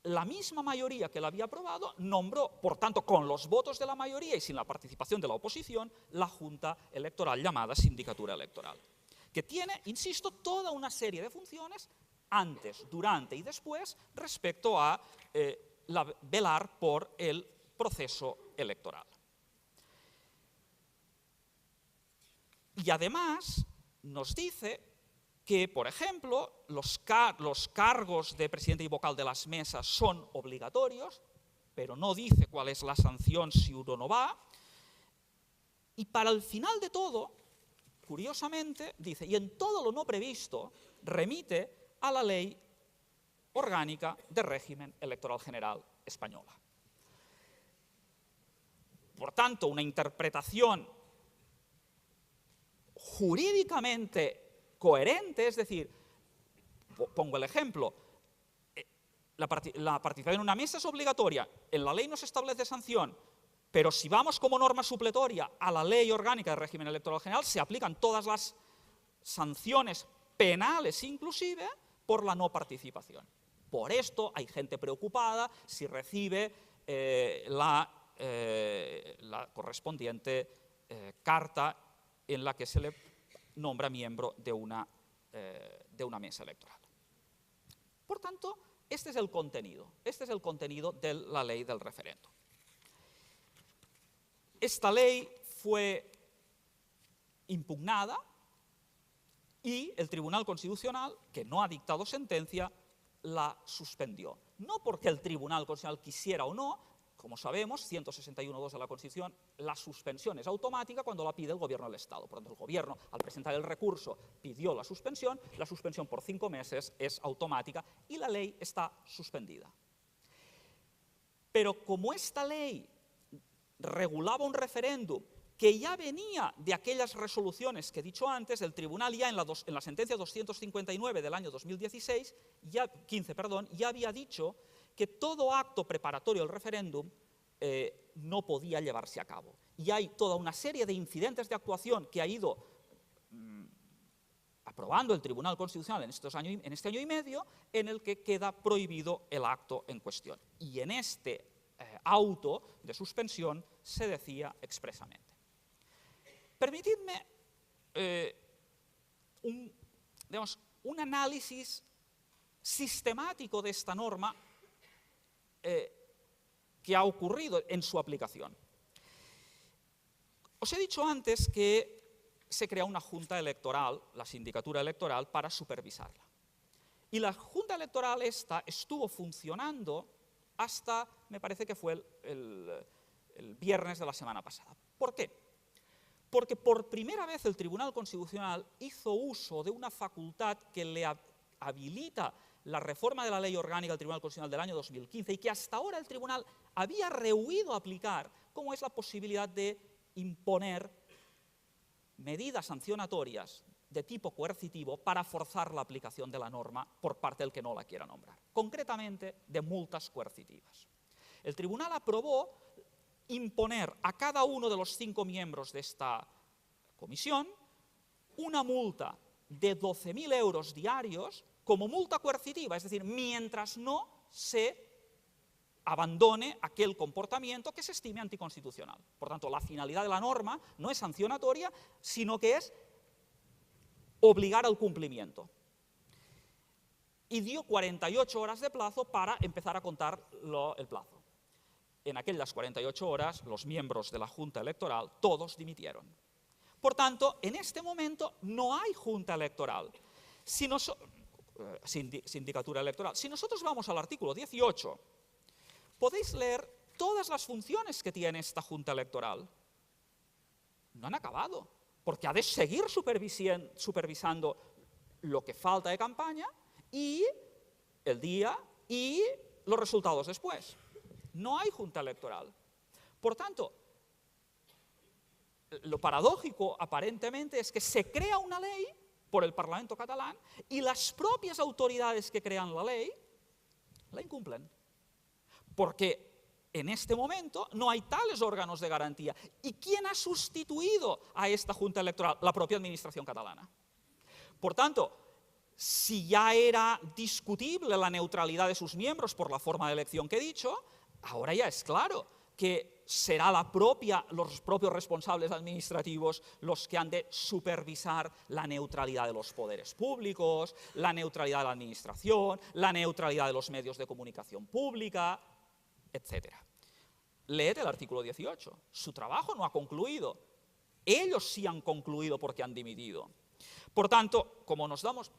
la misma mayoría que la había aprobado nombró, por tanto, con los votos de la mayoría y sin la participación de la oposición, la Junta Electoral llamada Sindicatura Electoral, que tiene, insisto, toda una serie de funciones antes, durante y después respecto a velar por el proceso electoral. Y además nos dice que, por ejemplo, los cargos de presidente y vocal de las mesas son obligatorios, pero no dice cuál es la sanción si uno no va. Y para el final de todo, curiosamente, dice, y en todo lo no previsto, remite a la Ley Orgánica de Régimen Electoral General Española. Por tanto, una interpretación jurídicamente coherente, es decir, Pongo el ejemplo. La participación en una mesa es obligatoria, en la ley no se establece sanción, pero si vamos como norma supletoria a la Ley Orgánica del Régimen Electoral General, se aplican todas las sanciones penales inclusive por la no participación. Por esto hay gente preocupada si recibe la correspondiente carta en la que se le nombra miembro de una mesa electoral. Por tanto, este es el contenido de la ley del referéndum. Esta ley fue impugnada y el Tribunal Constitucional, que no ha dictado sentencia, la suspendió. No porque el Tribunal Constitucional quisiera o no, como sabemos, 161.2 de la Constitución, la suspensión es automática cuando la pide el Gobierno del Estado. Por tanto, el Gobierno, al presentar el recurso, pidió la suspensión por 5 meses es automática y la ley está suspendida. Pero como esta ley regulaba un referéndum que ya venía de aquellas resoluciones que he dicho antes, el Tribunal ya en la sentencia 259 del año 2016, ya había dicho que todo acto preparatorio del referéndum no podía llevarse a cabo. Y hay toda una serie de incidentes de actuación que ha ido aprobando el Tribunal Constitucional en este año y medio, en el que queda prohibido el acto en cuestión. Y en este auto de suspensión se decía expresamente. Permitidme un análisis sistemático de esta norma que ha ocurrido en su aplicación. Os he dicho antes que se crea una junta electoral, la sindicatura electoral, para supervisarla. Y la junta electoral esta estuvo funcionando hasta, me parece que fue el viernes de la semana pasada. ¿Por qué? Porque por primera vez el Tribunal Constitucional hizo uso de una facultad que le habilita la reforma de la Ley Orgánica del Tribunal Constitucional del año 2015 y que hasta ahora el Tribunal había rehuido aplicar, como es la posibilidad de imponer medidas sancionatorias de tipo coercitivo para forzar la aplicación de la norma por parte del que no la quiera nombrar, concretamente de multas coercitivas. El Tribunal aprobó imponer a cada uno de los 5 miembros de esta comisión una multa de 12.000 euros diarios como multa coercitiva, es decir, mientras no se abandone aquel comportamiento que se estime anticonstitucional. Por tanto, la finalidad de la norma no es sancionatoria, sino que es obligar al cumplimiento. Y dio 48 horas de plazo para empezar a contar el plazo. En aquellas 48 horas, los miembros de la Junta Electoral, todos dimitieron. Por tanto, en este momento no hay Junta Electoral. Sindicatura Electoral. Si nosotros vamos al artículo 18, podéis leer todas las funciones que tiene esta Junta Electoral. No han acabado, porque ha de seguir supervisando lo que falta de campaña y el día y los resultados después. No hay Junta Electoral. Por tanto, lo paradójico aparentemente es que se crea una ley por el Parlamento catalán y las propias autoridades que crean la ley la incumplen. Porque en este momento no hay tales órganos de garantía. ¿Y quién ha sustituido a esta Junta Electoral? La propia Administración catalana. Por tanto, si ya era discutible la neutralidad de sus miembros por la forma de elección que he dicho, ahora ya es claro que será los propios responsables administrativos los que han de supervisar la neutralidad de los poderes públicos, la neutralidad de la administración, la neutralidad de los medios de comunicación pública, etc. Leed el artículo 18. Su trabajo no ha concluido. Ellos sí han concluido porque han dimitido. Por tanto, como nos damos...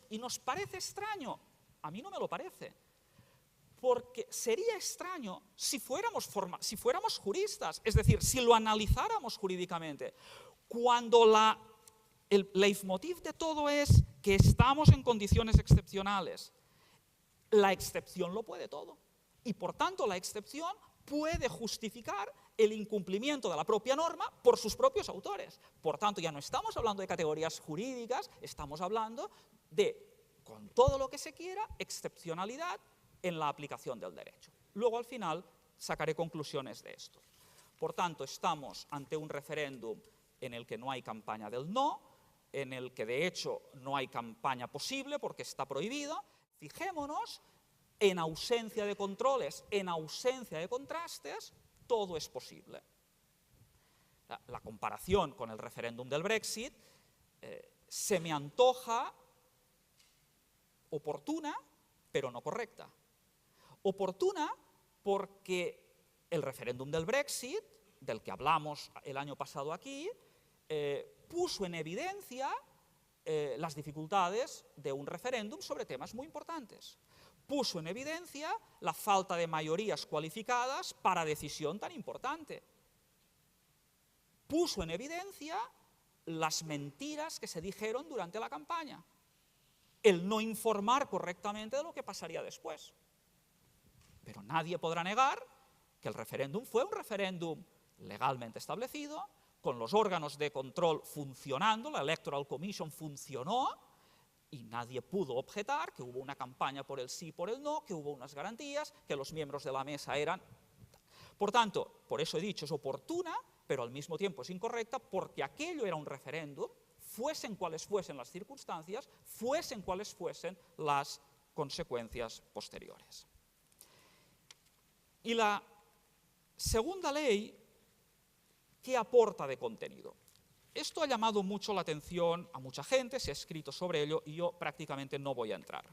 Y nos parece extraño, a mí no me lo parece, porque sería extraño si fuéramos juristas, es decir, si lo analizáramos jurídicamente, cuando el leitmotiv de todo es que estamos en condiciones excepcionales. La excepción lo puede todo, y por tanto la excepción puede justificar el incumplimiento de la propia norma por sus propios autores. Por tanto, ya no estamos hablando de categorías jurídicas, estamos hablando de con todo lo que se quiera, excepcionalidad en la aplicación del derecho. Luego, al final, sacaré conclusiones de esto. Por tanto, estamos ante un referéndum en el que no hay campaña del no, en el que de hecho no hay campaña posible porque está prohibido. Fijémonos, en ausencia de controles, en ausencia de contrastes, todo es posible. La comparación con el referéndum del Brexit se me antoja oportuna, pero no correcta. Oportuna porque el referéndum del Brexit, del que hablamos el año pasado aquí, puso en evidencia las dificultades de un referéndum sobre temas muy importantes. Puso en evidencia la falta de mayorías cualificadas para decisión tan importante. Puso en evidencia las mentiras que se dijeron durante la campaña. El no informar correctamente de lo que pasaría después. Pero nadie podrá negar que el referéndum fue un referéndum legalmente establecido, con los órganos de control funcionando, la Electoral Commission funcionó, y nadie pudo objetar que hubo una campaña por el sí y por el no, que hubo unas garantías, que los miembros de la mesa eran... Por tanto, por eso he dicho, es oportuna, pero al mismo tiempo es incorrecta, porque aquello era un referéndum, fuesen cuales fuesen las circunstancias, fuesen cuales fuesen las consecuencias posteriores. Y la segunda ley, ¿qué aporta de contenido? Esto ha llamado mucho la atención a mucha gente, se ha escrito sobre ello y yo prácticamente no voy a entrar.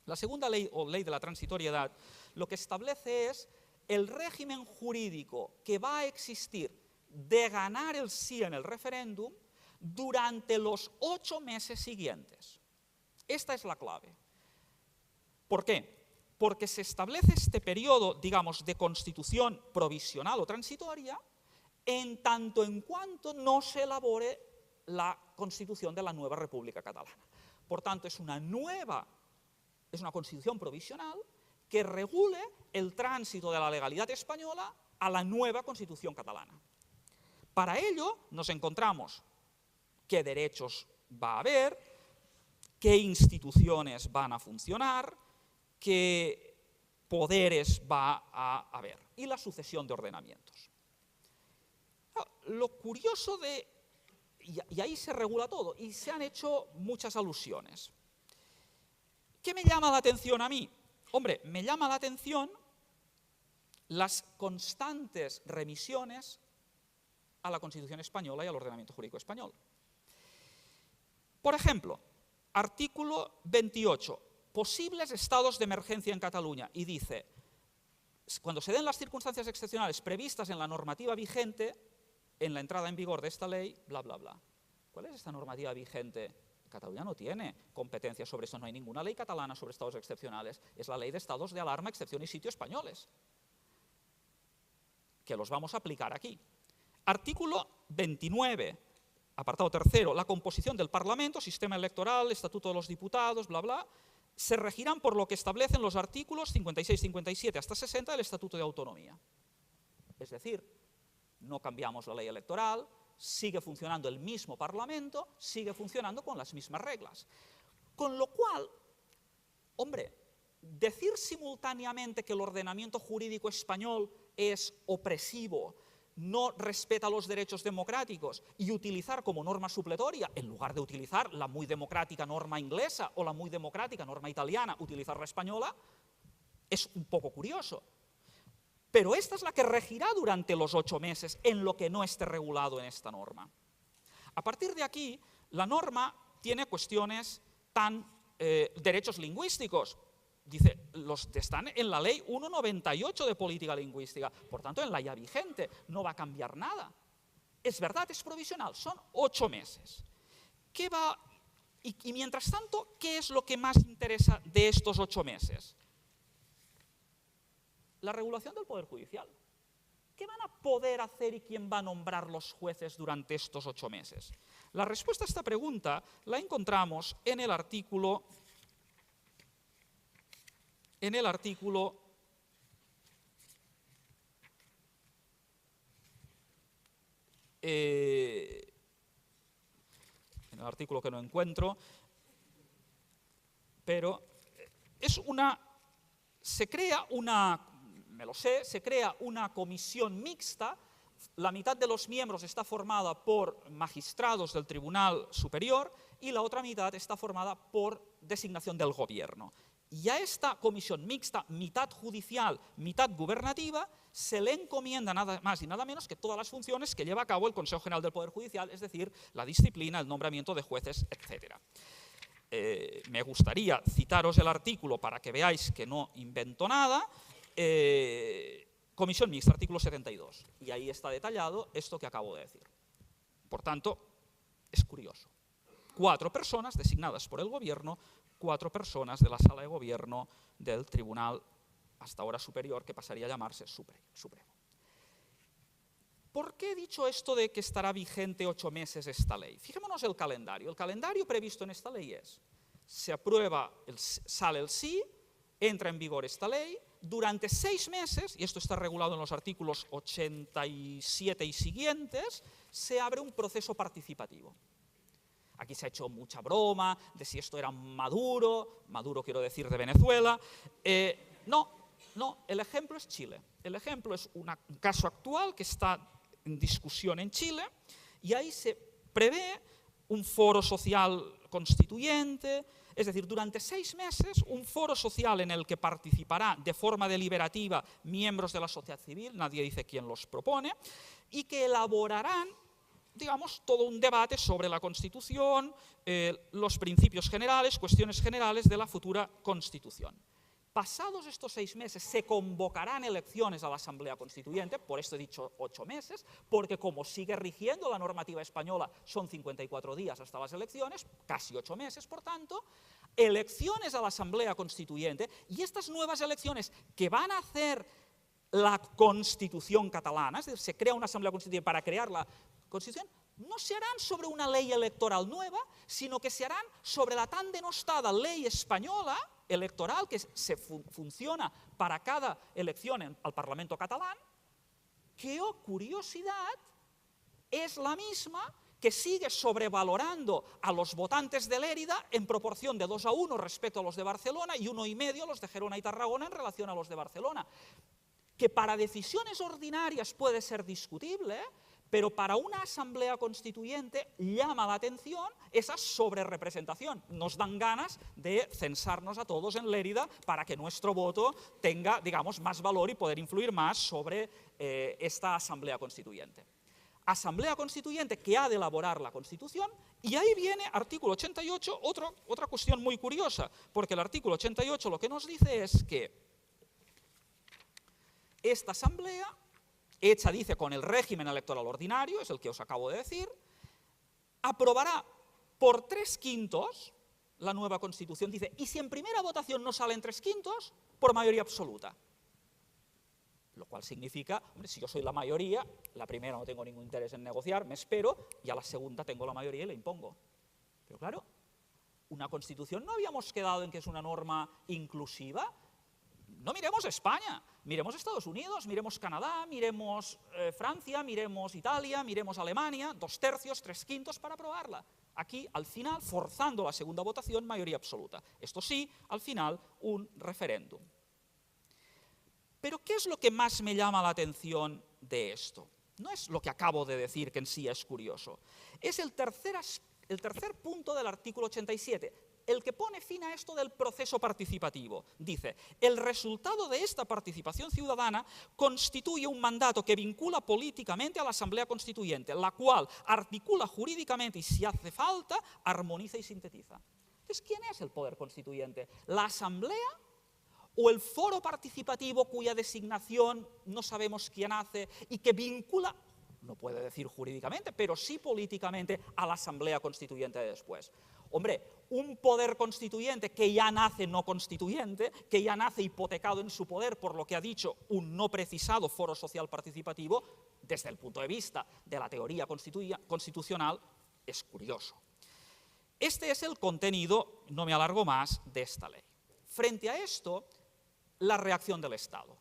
La segunda ley, o ley de la transitoriedad, lo que establece es el régimen jurídico que va a existir de ganar el sí en el referéndum durante los 8 meses siguientes. Esta es la clave. ¿Por qué? Porque se establece este periodo, digamos, de constitución provisional o transitoria, en tanto en cuanto no se elabore la constitución de la nueva República Catalana. Por tanto, es una constitución provisional que regule el tránsito de la legalidad española a la nueva constitución catalana. Para ello nos encontramos qué derechos va a haber, qué instituciones van a funcionar, qué poderes va a haber y la sucesión de ordenamientos. Lo curioso de... Y ahí se regula todo, y se han hecho muchas alusiones. ¿Qué me llama la atención a mí? Hombre, me llama la atención las constantes remisiones a la Constitución española y al ordenamiento jurídico español. Por ejemplo, artículo 28, posibles estados de emergencia en Cataluña, y dice, cuando se den las circunstancias excepcionales previstas en la normativa vigente, en la entrada en vigor de esta ley, bla, bla, bla. ¿Cuál es esta normativa vigente? Cataluña no tiene competencia sobre eso, no hay ninguna ley catalana sobre estados excepcionales, es la ley de estados de alarma, excepción y sitio españoles, que los vamos a aplicar aquí. Artículo 29, apartado tercero, la composición del Parlamento, sistema electoral, estatuto de los diputados, bla, bla, se regirán por lo que establecen los artículos 56, 57 hasta 60 del Estatuto de Autonomía. Es decir, no cambiamos la ley electoral, sigue funcionando el mismo Parlamento, sigue funcionando con las mismas reglas. Con lo cual, hombre, decir simultáneamente que el ordenamiento jurídico español es opresivo, no respeta los derechos democráticos y utilizar como norma supletoria, en lugar de utilizar la muy democrática norma inglesa o la muy democrática norma italiana, utilizar la española, es un poco curioso. Pero esta es la que regirá durante los 8 meses en lo que no esté regulado en esta norma. A partir de aquí, la norma tiene cuestiones derechos lingüísticos. Dice, están en la ley 198 de política lingüística, por tanto en la ya vigente, no va a cambiar nada. Es verdad, es provisional, son 8 meses. Y mientras tanto, ¿qué es lo que más interesa de estos 8 meses? La regulación del Poder Judicial. ¿Qué van a poder hacer y quién va a nombrar los jueces durante estos 8 meses? La respuesta a esta pregunta la encontramos en el artículo 'En el artículo que no encuentro, pero se crea una comisión mixta. La mitad de los miembros está formada por magistrados del Tribunal Superior y la otra mitad está formada por designación del Gobierno. Y a esta comisión mixta, mitad judicial, mitad gubernativa, se le encomienda nada más y nada menos que todas las funciones que lleva a cabo el Consejo General del Poder Judicial, es decir, la disciplina, el nombramiento de jueces, etc. Me gustaría citaros el artículo para que veáis que no invento nada. Comisión mixta, artículo 72. Y ahí está detallado esto que acabo de decir. Por tanto, es curioso. 4 personas designadas por el Gobierno, 4 personas de la Sala de Gobierno del Tribunal, hasta ahora superior, que pasaría a llamarse Supremo. ¿Por qué he dicho esto de que estará vigente 8 meses esta ley? Fijémonos el calendario. El calendario previsto en esta ley es: se aprueba, sale el sí, entra en vigor esta ley, durante 6 meses, y esto está regulado en los artículos 87 y siguientes, se abre un proceso participativo. Aquí se ha hecho mucha broma de si esto era Maduro quiero decir de Venezuela. No, el ejemplo es Chile. El ejemplo es un caso actual que está en discusión en Chile, y ahí se prevé un foro social constituyente, es decir, durante 6 meses un foro social en el que participará de forma deliberativa miembros de la sociedad civil, nadie dice quién los propone, y que elaborarán, digamos, todo un debate sobre la Constitución, los principios generales, cuestiones generales de la futura Constitución. Pasados estos 6 meses se convocarán elecciones a la Asamblea Constituyente, por esto he dicho 8 meses, porque como sigue rigiendo la normativa española, son 54 días hasta las elecciones, casi 8 meses, por tanto, elecciones a la Asamblea Constituyente, y estas nuevas elecciones que van a hacer la Constitución catalana, es decir, se crea una Asamblea Constituyente para crear la Constitución, no se harán sobre una ley electoral nueva, sino que se harán sobre la tan denostada ley española electoral que funciona para cada elección al Parlamento catalán, que, oh curiosidad, es la misma que sigue sobrevalorando a los votantes de Lérida en proporción de 2:1 respecto a los de Barcelona y 1,5 a los de Gerona y Tarragona en relación a los de Barcelona. Que para decisiones ordinarias puede ser discutible, pero para una asamblea constituyente llama la atención esa sobrerepresentación. Nos dan ganas de censarnos a todos en Lérida para que nuestro voto tenga, digamos, más valor y poder influir más sobre esta asamblea constituyente. Asamblea constituyente que ha de elaborar la Constitución, y ahí viene artículo 88, otra cuestión muy curiosa, porque el artículo 88 lo que nos dice es que esta asamblea, hecha, dice, con el régimen electoral ordinario, es el que os acabo de decir, aprobará por 3/5 la nueva Constitución, dice, y si en primera votación no salen 3/5, por mayoría absoluta. Lo cual significa, hombre, si yo soy la mayoría, la primera no tengo ningún interés en negociar, me espero, y a la segunda tengo la mayoría y la impongo. Pero claro, una Constitución, ¿no habíamos quedado en que es una norma inclusiva? No miremos España, miremos Estados Unidos, miremos Canadá, miremos Francia, miremos Italia, miremos Alemania, 2/3, 3/5 para aprobarla. Aquí, al final, forzando la segunda votación, mayoría absoluta. Esto sí, al final, un referéndum. Pero ¿qué es lo que más me llama la atención de esto? No es lo que acabo de decir, que en sí es curioso. Es el tercer punto del artículo 87, el que pone fin a esto del proceso participativo. Dice, el resultado de esta participación ciudadana constituye un mandato que vincula políticamente a la Asamblea Constituyente, la cual articula jurídicamente y, si hace falta, armoniza y sintetiza. Entonces, ¿quién es el poder constituyente? ¿La Asamblea o el foro participativo cuya designación no sabemos quién hace y que vincula, no puede decir jurídicamente, pero sí políticamente, a la Asamblea Constituyente de después? Hombre, un poder constituyente que ya nace no constituyente, que ya nace hipotecado en su poder por lo que ha dicho un no precisado foro social participativo, desde el punto de vista de la teoría constitucional, es curioso. Este es el contenido, no me alargo más, de esta ley. Frente a esto, la reacción del Estado.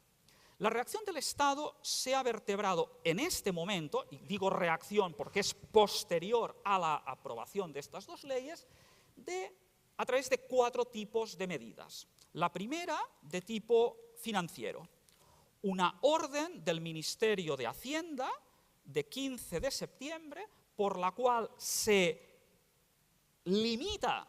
La reacción del Estado se ha vertebrado en este momento, y digo reacción porque es posterior a la aprobación de estas dos leyes, de a través de 4 tipos de medidas. La primera, de tipo financiero. Una orden del Ministerio de Hacienda de 15 de septiembre por la cual se limita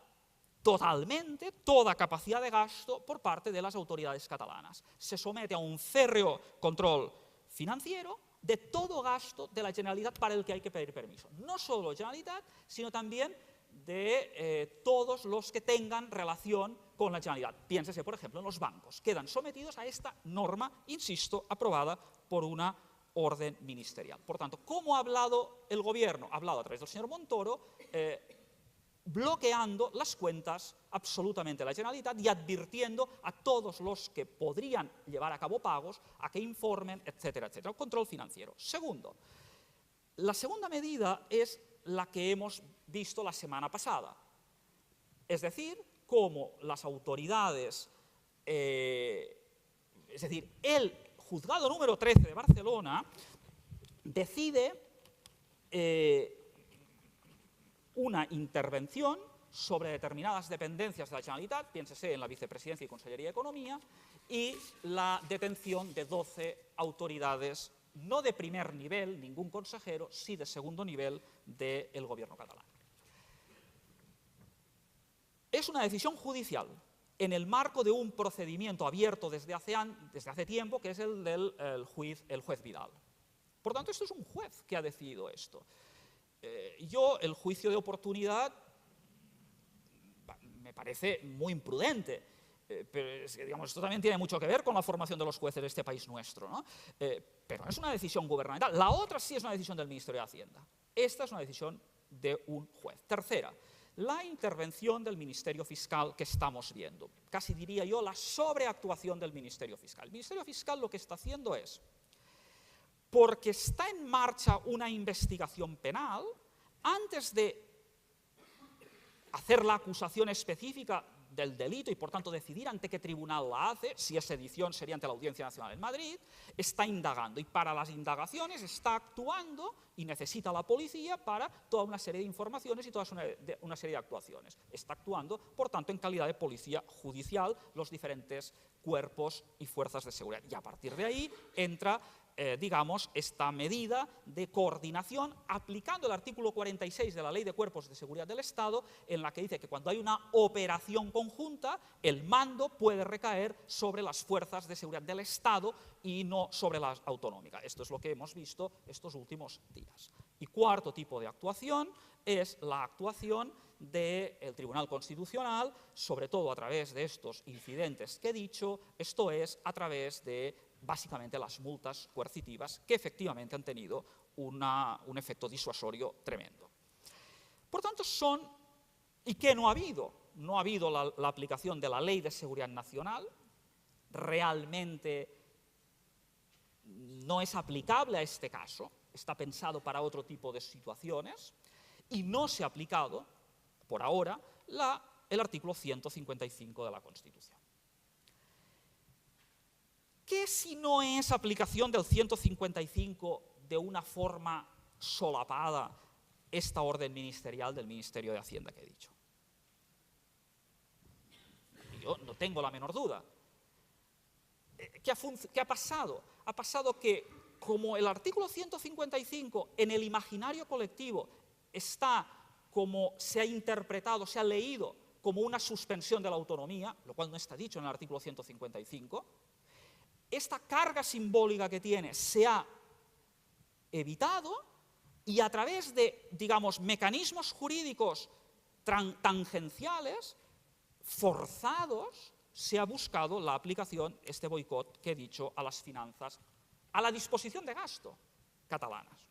totalmente toda capacidad de gasto por parte de las autoridades catalanas. Se somete a un férreo control financiero de todo gasto de la Generalitat para el que hay que pedir permiso. No solo Generalitat, sino también de todos los que tengan relación con la Generalitat. Piénsese, por ejemplo, en los bancos. Quedan sometidos a esta norma, insisto, aprobada por una orden ministerial. Por tanto, ¿cómo ha hablado el gobierno? Ha hablado a través del señor Montoro, bloqueando las cuentas absolutamente de la Generalitat y advirtiendo a todos los que podrían llevar a cabo pagos a que informen, etcétera, etcétera. Control financiero. Segundo, la segunda medida es la que hemos visto la semana pasada. Es decir, cómo las autoridades, es decir, el juzgado número 13 de Barcelona decide una intervención sobre determinadas dependencias de la Generalitat, piénsese en la Vicepresidencia y Consellería de Economía, y la detención de 12 autoridades, no de primer nivel, ningún consejero, sí de segundo nivel del gobierno catalán. Es una decisión judicial en el marco de un procedimiento abierto desde hace tiempo, que es el del juez Vidal. Por tanto, esto es un juez que ha decidido esto. Yo, el juicio de oportunidad me parece muy imprudente, pero es que, digamos, esto también tiene mucho que ver con la formación de los jueces de este país nuestro, ¿no? Pero es una decisión gubernamental. La otra sí es una decisión del Ministerio de Hacienda. Esta es una decisión de un juez. Tercera, la intervención del Ministerio Fiscal que estamos viendo. Casi diría yo la sobreactuación del Ministerio Fiscal. El Ministerio Fiscal lo que está haciendo es, porque está en marcha una investigación penal, antes de hacer la acusación específica del delito y, por tanto, decidir ante qué tribunal la hace, si es sedición sería ante la Audiencia Nacional en Madrid, está indagando y para las indagaciones está actuando y necesita la policía para toda una serie de informaciones y toda una serie de actuaciones. Está actuando, por tanto, en calidad de policía judicial los diferentes cuerpos y fuerzas de seguridad. Y a partir de ahí entra digamos, esta medida de coordinación aplicando el artículo 46 de la Ley de Cuerpos de Seguridad del Estado, en la que dice que cuando hay una operación conjunta, el mando puede recaer sobre las fuerzas de seguridad del Estado y no sobre las autonómicas. Esto es lo que hemos visto estos últimos días. Y cuarto tipo de actuación es la actuación del Tribunal Constitucional, sobre todo a través de estos incidentes que he dicho, esto es, a través de básicamente las multas coercitivas que efectivamente han tenido un efecto disuasorio tremendo. Por tanto, ¿y qué no ha habido? No ha habido la aplicación de la Ley de Seguridad Nacional, realmente no es aplicable a este caso, está pensado para otro tipo de situaciones, y no se ha aplicado, por ahora, el artículo 155 de la Constitución. ¿Qué si no es aplicación del 155 de una forma solapada esta orden ministerial del Ministerio de Hacienda que he dicho? Yo no tengo la menor duda. ¿Qué ha pasado? Ha pasado que, como el artículo 155 en el imaginario colectivo está como se ha interpretado, se ha leído como una suspensión de la autonomía, lo cual no está dicho en el artículo 155, esta carga simbólica que tiene se ha evitado y a través de, digamos, mecanismos jurídicos tangenciales, forzados, se ha buscado la aplicación, este boicot que he dicho, a las finanzas, a la disposición de gasto catalanas.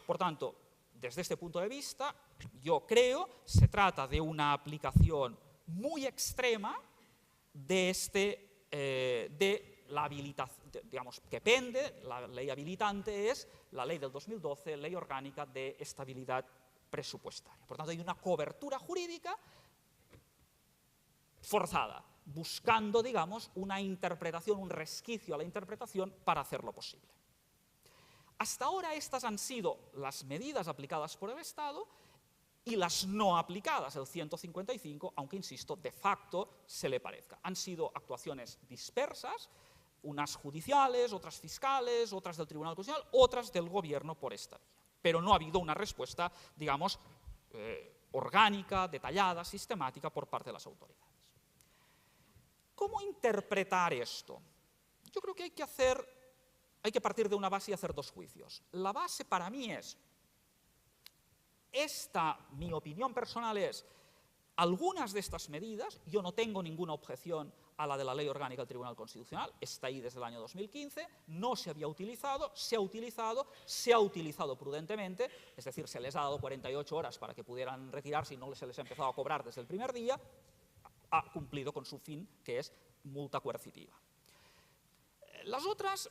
Por tanto, desde este punto de vista, yo creo que se trata de una aplicación muy extrema de la habilitación, digamos, que pende, la ley habilitante es la ley del 2012, Ley Orgánica de Estabilidad Presupuestaria. Por tanto, hay una cobertura jurídica forzada, buscando, digamos, una interpretación, un resquicio a la interpretación para hacerlo posible. Hasta ahora estas han sido las medidas aplicadas por el Estado y las no aplicadas, el 155, aunque, insisto, de facto se le parezca. Han sido actuaciones dispersas, unas judiciales, otras fiscales, otras del Tribunal Constitucional, otras del Gobierno por esta vía. Pero no ha habido una respuesta, digamos, orgánica, detallada, sistemática por parte de las autoridades. ¿Cómo interpretar esto? Yo creo que hay que partir de una base y hacer dos juicios. La base para mí es, mi opinión personal es, algunas de estas medidas, yo no tengo ninguna objeción a la de la Ley Orgánica del Tribunal Constitucional, está ahí desde el año 2015, no se había utilizado, se ha utilizado prudentemente, es decir, se les ha dado 48 horas para que pudieran retirarse y no se les ha empezado a cobrar desde el primer día, ha cumplido con su fin, que es multa coercitiva. Las otras,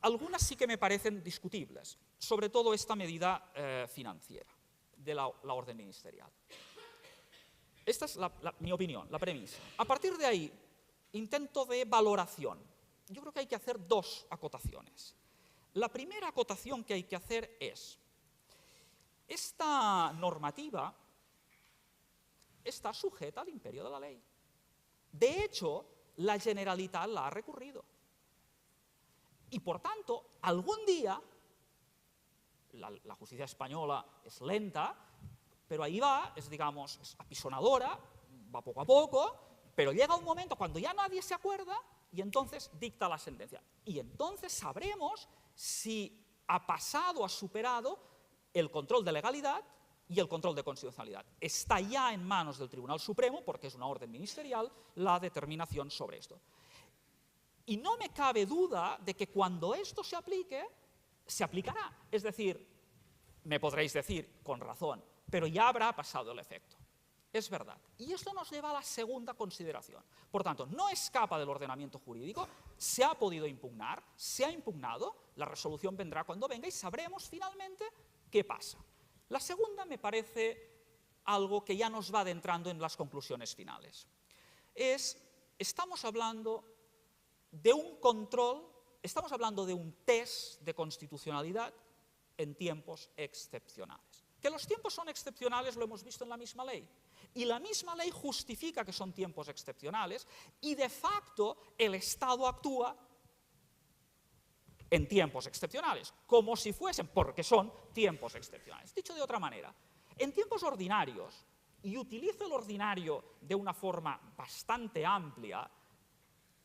algunas sí que me parecen discutibles, sobre todo esta medida financiera de la orden ministerial. Esta es mi opinión, la premisa. A partir de ahí, intento de valoración. Yo creo que hay que hacer dos acotaciones. La primera acotación que hay que hacer es, esta normativa está sujeta al imperio de la ley. De hecho, la Generalitat la ha recurrido. Y por tanto, algún día, la justicia española es lenta, pero ahí va, es apisonadora, va poco a poco, pero llega un momento cuando ya nadie se acuerda y entonces dicta la sentencia. Y entonces sabremos si ha pasado, ha superado el control de legalidad y el control de constitucionalidad. Está ya en manos del Tribunal Supremo, porque es una orden ministerial, la determinación sobre esto. Y no me cabe duda de que cuando esto se aplique, se aplicará. Es decir, me podréis decir, con razón, pero ya habrá pasado el efecto. Es verdad. Y esto nos lleva a la segunda consideración. Por tanto, no escapa del ordenamiento jurídico, se ha podido impugnar, se ha impugnado, la resolución vendrá cuando venga y sabremos finalmente qué pasa. La segunda me parece algo que ya nos va adentrando en las conclusiones finales. Estamos hablando de un control, estamos hablando de un test de constitucionalidad en tiempos excepcionales. Que los tiempos son excepcionales lo hemos visto en la misma ley. Y la misma ley justifica que son tiempos excepcionales y de facto el Estado actúa en tiempos excepcionales, como si fuesen, porque son tiempos excepcionales. Dicho de otra manera, en tiempos ordinarios, y utilizo el ordinario de una forma bastante amplia,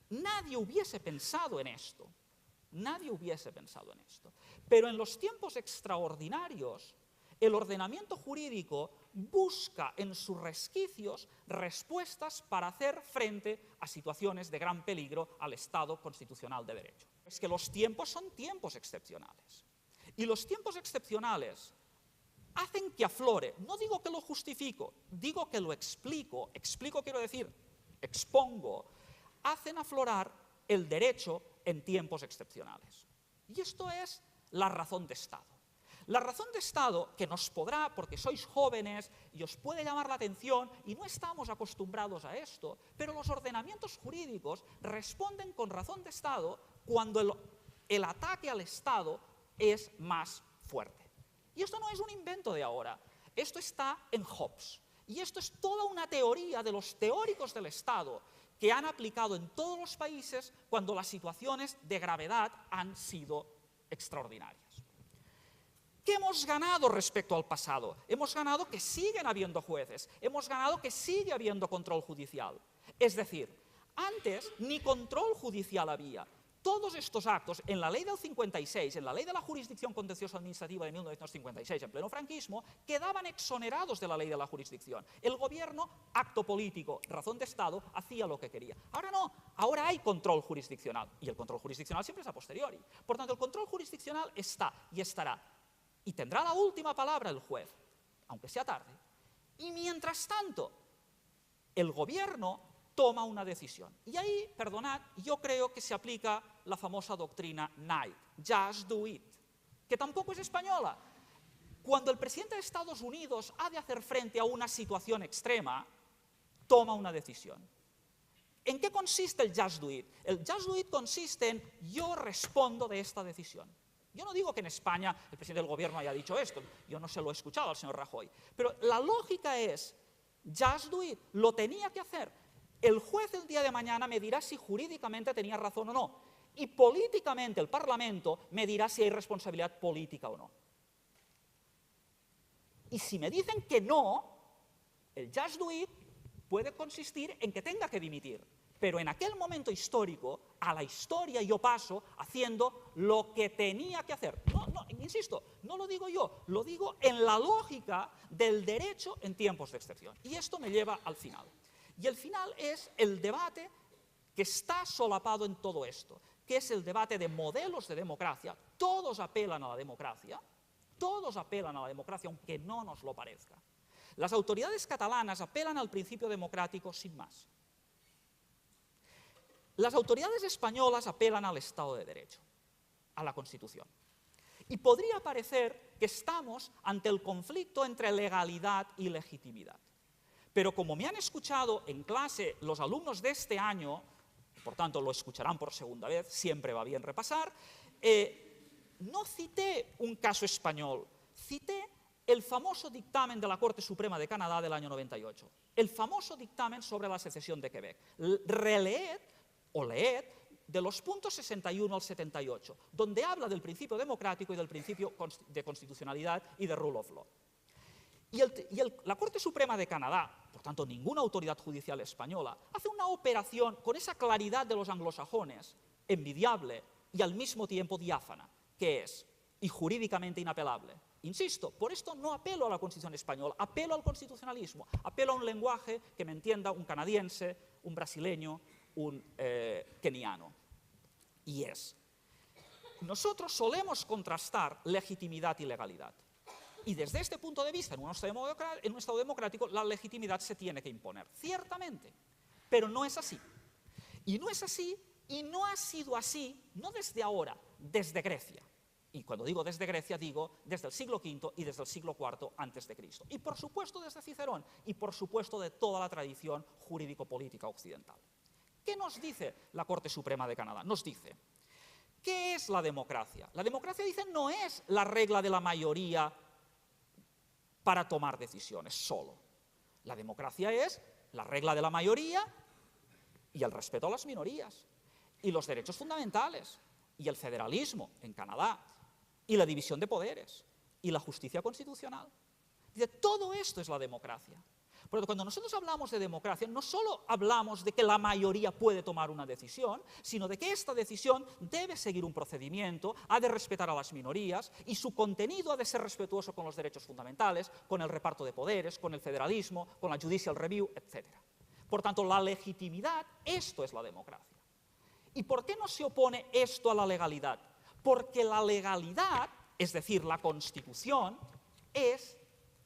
nadie hubiese pensado en esto. Nadie hubiese pensado en esto. Pero en los tiempos extraordinarios, el ordenamiento jurídico busca en sus resquicios respuestas para hacer frente a situaciones de gran peligro al Estado constitucional de derecho. Es que los tiempos son tiempos excepcionales. Y los tiempos excepcionales hacen que aflore, no digo que lo justifico, digo que lo explico, quiero decir, expongo, hacen aflorar el derecho en tiempos excepcionales. Y esto es la razón de Estado. La razón de Estado, que nos podrá, porque sois jóvenes y os puede llamar la atención, y no estamos acostumbrados a esto, pero los ordenamientos jurídicos responden con razón de Estado cuando el ataque al Estado es más fuerte. Y esto no es un invento de ahora, esto está en Hobbes. Y esto es toda una teoría de los teóricos del Estado que han aplicado en todos los países cuando las situaciones de gravedad han sido extraordinarias. ¿Qué hemos ganado respecto al pasado? Hemos ganado que siguen habiendo jueces, hemos ganado que sigue habiendo control judicial. Es decir, antes ni control judicial había. Todos estos actos, en la ley del 56, en la ley de la jurisdicción contenciosa administrativa de 1956, en pleno franquismo, quedaban exonerados de la ley de la jurisdicción. El gobierno, acto político, razón de Estado, hacía lo que quería. Ahora no, ahora hay control jurisdiccional, y el control jurisdiccional siempre es a posteriori. Por tanto, el control jurisdiccional está y estará. Y tendrá la última palabra el juez, aunque sea tarde. Y mientras tanto, el gobierno toma una decisión. Y ahí, perdonad, yo creo que se aplica la famosa doctrina Knight, just do it, que tampoco es española. Cuando el presidente de Estados Unidos ha de hacer frente a una situación extrema, toma una decisión. ¿En qué consiste el just do it? El just do it consiste en yo respondo de esta decisión. Yo no digo que en España el presidente del gobierno haya dicho esto, yo no se lo he escuchado al señor Rajoy, pero la lógica es, just do it, lo tenía que hacer. El juez el día de mañana me dirá si jurídicamente tenía razón o no, y políticamente el Parlamento me dirá si hay responsabilidad política o no. Y si me dicen que no, el just do it puede consistir en que tenga que dimitir. Pero en aquel momento histórico, a la historia yo paso haciendo lo que tenía que hacer. Insisto, no lo digo yo, lo digo en la lógica del derecho en tiempos de excepción. Y esto me lleva al final. Y el final es el debate que está solapado en todo esto, que es el debate de modelos de democracia. Todos apelan a la democracia, aunque no nos lo parezca. Las autoridades catalanas apelan al principio democrático sin más. Las autoridades españolas apelan al Estado de Derecho, a la Constitución. Y podría parecer que estamos ante el conflicto entre legalidad y legitimidad. Pero como me han escuchado en clase los alumnos de este año, por tanto lo escucharán por segunda vez, siempre va bien repasar, no cité un caso español, cité el famoso dictamen de la Corte Suprema de Canadá del año 98, el famoso dictamen sobre la secesión de Quebec. Releed o leed de los puntos 61 al 78, donde habla del principio democrático y del principio de constitucionalidad y de rule of law. La Corte Suprema de Canadá, por tanto ninguna autoridad judicial española, hace una operación con esa claridad de los anglosajones, envidiable y al mismo tiempo diáfana, que es, y jurídicamente inapelable. Insisto, por esto no apelo a la Constitución española, apelo al constitucionalismo, apelo a un lenguaje que me entienda un canadiense, un brasileño, un keniano. Y es, nosotros solemos contrastar legitimidad y legalidad. Y desde este punto de vista, en un Estado democrático, la legitimidad se tiene que imponer, ciertamente, pero no es así. Y no es así, y no ha sido así, no desde ahora, desde Grecia. Y cuando digo desde Grecia, digo desde el siglo V y desde el siglo IV antes de Cristo. Y por supuesto desde Cicerón, y por supuesto de toda la tradición jurídico-política occidental. ¿Qué nos dice la Corte Suprema de Canadá? Nos dice, ¿qué es la democracia? La democracia, dice, no es la regla de la mayoría para tomar decisiones solo. La democracia es la regla de la mayoría y el respeto a las minorías, y los derechos fundamentales, y el federalismo en Canadá, y la división de poderes, y la justicia constitucional. Dice, todo esto es la democracia. Porque cuando nosotros hablamos de democracia, no solo hablamos de que la mayoría puede tomar una decisión, sino de que esta decisión debe seguir un procedimiento, ha de respetar a las minorías, y su contenido ha de ser respetuoso con los derechos fundamentales, con el reparto de poderes, con el federalismo, con la judicial review, etc. Por tanto, la legitimidad, esto es la democracia. ¿Y por qué no se opone esto a la legalidad? Porque la legalidad, es decir, la Constitución, es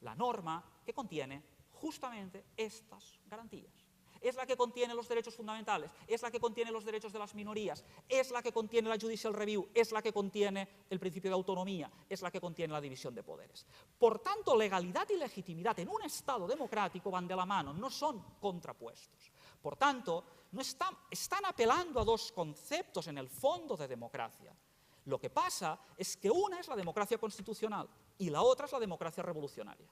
la norma que contiene justamente estas garantías. Es la que contiene los derechos fundamentales, es la que contiene los derechos de las minorías, es la que contiene la judicial review, es la que contiene el principio de autonomía, es la que contiene la división de poderes. Por tanto, legalidad y legitimidad en un Estado democrático van de la mano, no son contrapuestos. Por tanto, no están apelando a dos conceptos en el fondo de democracia. Lo que pasa es que una es la democracia constitucional y la otra es la democracia revolucionaria.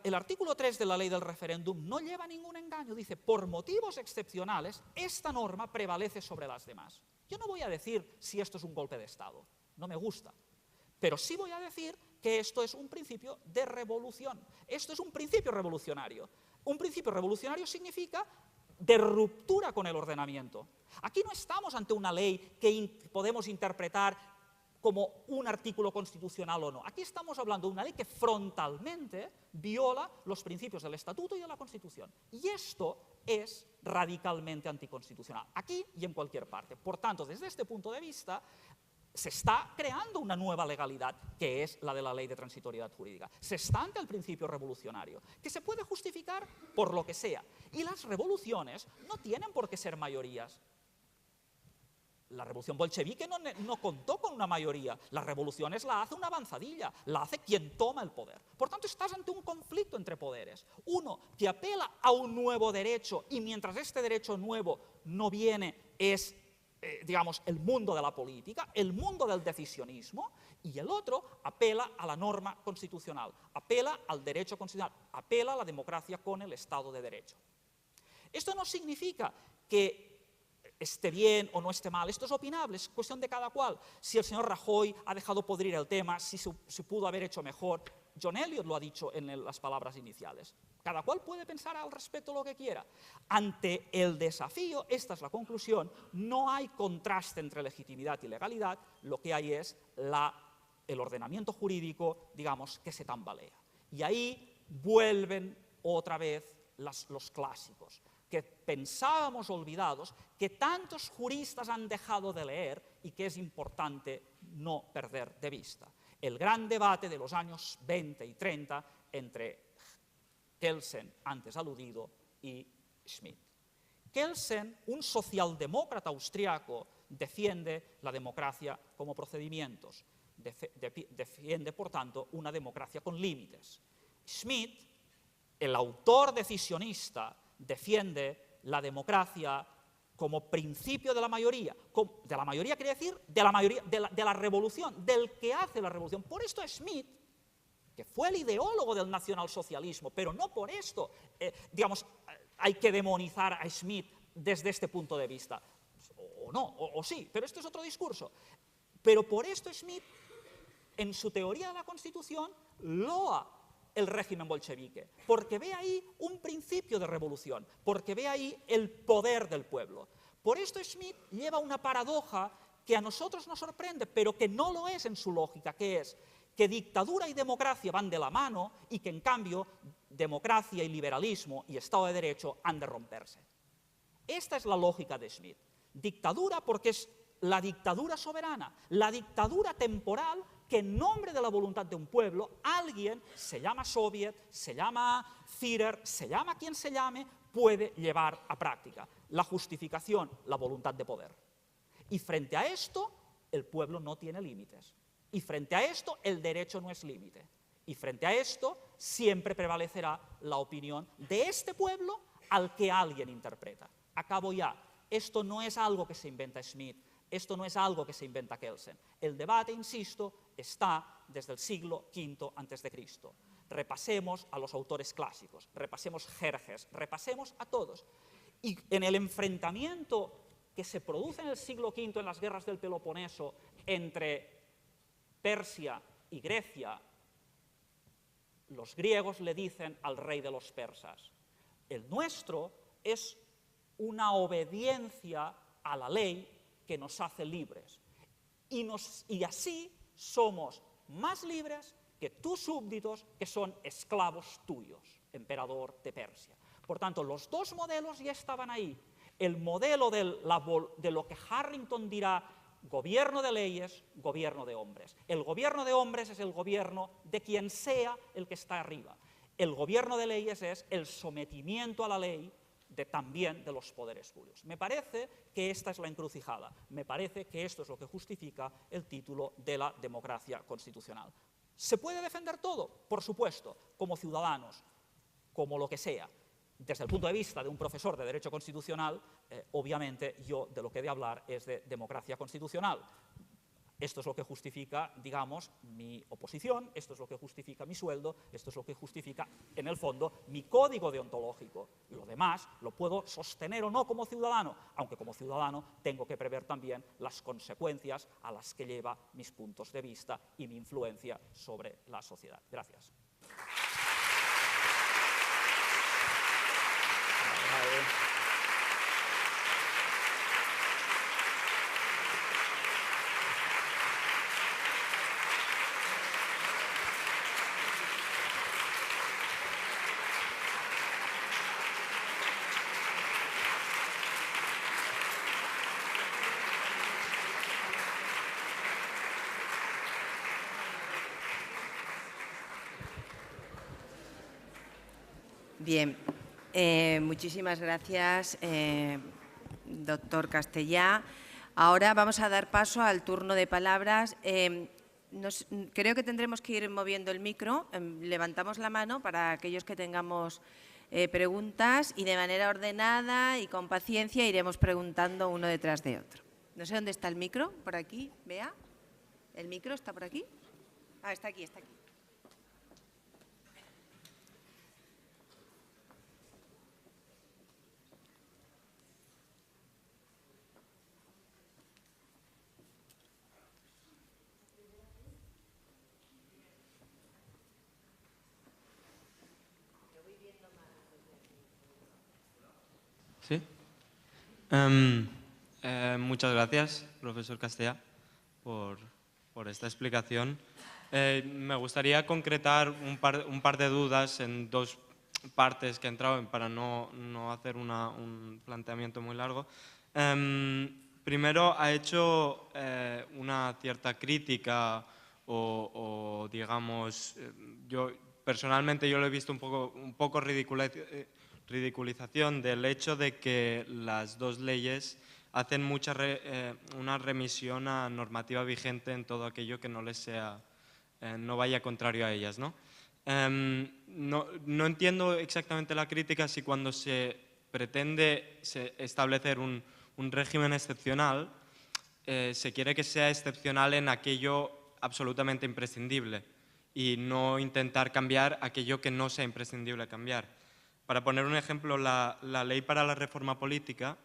El artículo 3 de la ley del referéndum no lleva ningún engaño, dice, por motivos excepcionales, esta norma prevalece sobre las demás. Yo no voy a decir si esto es un golpe de Estado, no me gusta, pero sí voy a decir que esto es un principio de revolución, esto es un principio revolucionario. Un principio revolucionario significa de ruptura con el ordenamiento. Aquí no estamos ante una ley que podemos interpretar como un artículo constitucional o no. Aquí estamos hablando de una ley que frontalmente viola los principios del Estatuto y de la Constitución. Y esto es radicalmente anticonstitucional, aquí y en cualquier parte. Por tanto, desde este punto de vista, se está creando una nueva legalidad, que es la de la ley de transitoriedad jurídica. Se está ante el principio revolucionario, que se puede justificar por lo que sea. Y las revoluciones no tienen por qué ser mayorías. La revolución bolchevique no contó con una mayoría. Las revoluciones la hace una avanzadilla, la hace quien toma el poder. Por tanto, estás ante un conflicto entre poderes. Uno que apela a un nuevo derecho y mientras este derecho nuevo no viene es digamos, el mundo de la política, el mundo del decisionismo, y el otro apela a la norma constitucional, apela al derecho constitucional, apela a la democracia con el Estado de Derecho. Esto no significa que esté bien o no esté mal, esto es opinable, es cuestión de cada cual. Si el señor Rajoy ha dejado podrir el tema, si se pudo haber hecho mejor, John Eliot lo ha dicho en las palabras iniciales. Cada cual puede pensar al respecto lo que quiera. Ante el desafío, esta es la conclusión, no hay contraste entre legitimidad y legalidad, lo que hay es el ordenamiento jurídico, digamos, que se tambalea. Y ahí vuelven otra vez los clásicos, que pensábamos olvidados, que tantos juristas han dejado de leer y que es importante no perder de vista. El gran debate de los años 20 y 30 entre Kelsen, antes aludido, y Schmitt. Kelsen, un socialdemócrata austriaco, defiende la democracia como procedimientos, defiende, por tanto, una democracia con límites. Schmitt, el autor decisionista, defiende la democracia como principio de la mayoría. De la mayoría quiere decir de la mayoría, de la revolución, del que hace la revolución. Por esto Schmitt, que fue el ideólogo del nacionalsocialismo, pero no por esto, digamos, hay que demonizar a Schmitt desde este punto de vista. O no, o sí, pero esto es otro discurso. Pero por esto Schmitt, en su teoría de la Constitución, loa el régimen bolchevique, porque ve ahí un principio de revolución, porque ve ahí el poder del pueblo. Por esto Schmitt lleva una paradoja que a nosotros nos sorprende, pero que no lo es en su lógica, que es que dictadura y democracia van de la mano y que en cambio democracia y liberalismo y Estado de Derecho han de romperse. Esta es la lógica de Schmitt. Dictadura porque es la dictadura soberana, la dictadura temporal que en nombre de la voluntad de un pueblo, alguien, se llama soviet, se llama Führer, se llama quien se llame, puede llevar a práctica. La justificación, la voluntad de poder. Y frente a esto, el pueblo no tiene límites. Y frente a esto, el derecho no es límite. Y frente a esto, siempre prevalecerá la opinión de este pueblo al que alguien interpreta. Acabo ya. Esto no es algo que se inventa Schmitt, esto no es algo que se inventa Kelsen. El debate, insisto, está desde el siglo V a.C. Repasemos a los autores clásicos, repasemos Jerjes, repasemos a todos. Y en el enfrentamiento que se produce en el siglo V en las guerras del Peloponeso entre Persia y Grecia, los griegos le dicen al rey de los persas: el nuestro es una obediencia a la ley que nos hace libres. Y así somos más libres que tus súbditos, que son esclavos tuyos, emperador de Persia. Por tanto, los dos modelos ya estaban ahí. El modelo de lo que Harrington dirá gobierno de leyes, gobierno de hombres. El gobierno de hombres es el gobierno de quien sea el que está arriba. El gobierno de leyes es el sometimiento a la ley también de los poderes públicos. Me parece que esta es la encrucijada, me parece que esto es lo que justifica el título de la democracia constitucional. ¿Se puede defender todo? Por supuesto, como ciudadanos, como lo que sea. Desde el punto de vista de un profesor de Derecho Constitucional, obviamente yo de lo que he de hablar es de democracia constitucional. Esto es lo que justifica, digamos, mi oposición, esto es lo que justifica mi sueldo, esto es lo que justifica, en el fondo, mi código deontológico. Lo demás lo puedo sostener o no como ciudadano, aunque como ciudadano tengo que prever también las consecuencias a las que lleva mis puntos de vista y mi influencia sobre la sociedad. Gracias. Bien, muchísimas gracias, doctor Castellà. Ahora vamos a dar paso al turno de palabras. Creo que tendremos que ir moviendo el micro. Levantamos la mano para aquellos que tengamos preguntas y de manera ordenada y con paciencia iremos preguntando uno detrás de otro. No sé dónde está el micro, por aquí, vea. ¿El micro está por aquí? Ah, está aquí, está aquí. ¿Sí? Muchas gracias, profesor Castellà, por esta explicación. Me gustaría concretar un par de dudas en dos partes que he entrado para no hacer un planteamiento muy largo. Primero, ha hecho una cierta crítica o digamos, yo personalmente lo he visto un poco ridiculización del hecho de que las dos leyes hacen una remisión a normativa vigente en todo aquello que no les sea, no vaya contrario a ellas, ¿no? No entiendo exactamente la crítica si cuando se pretende establecer un régimen excepcional se quiere que sea excepcional en aquello absolutamente imprescindible y no intentar cambiar aquello que no sea imprescindible cambiar. Para poner un ejemplo, la Ley para la Reforma Política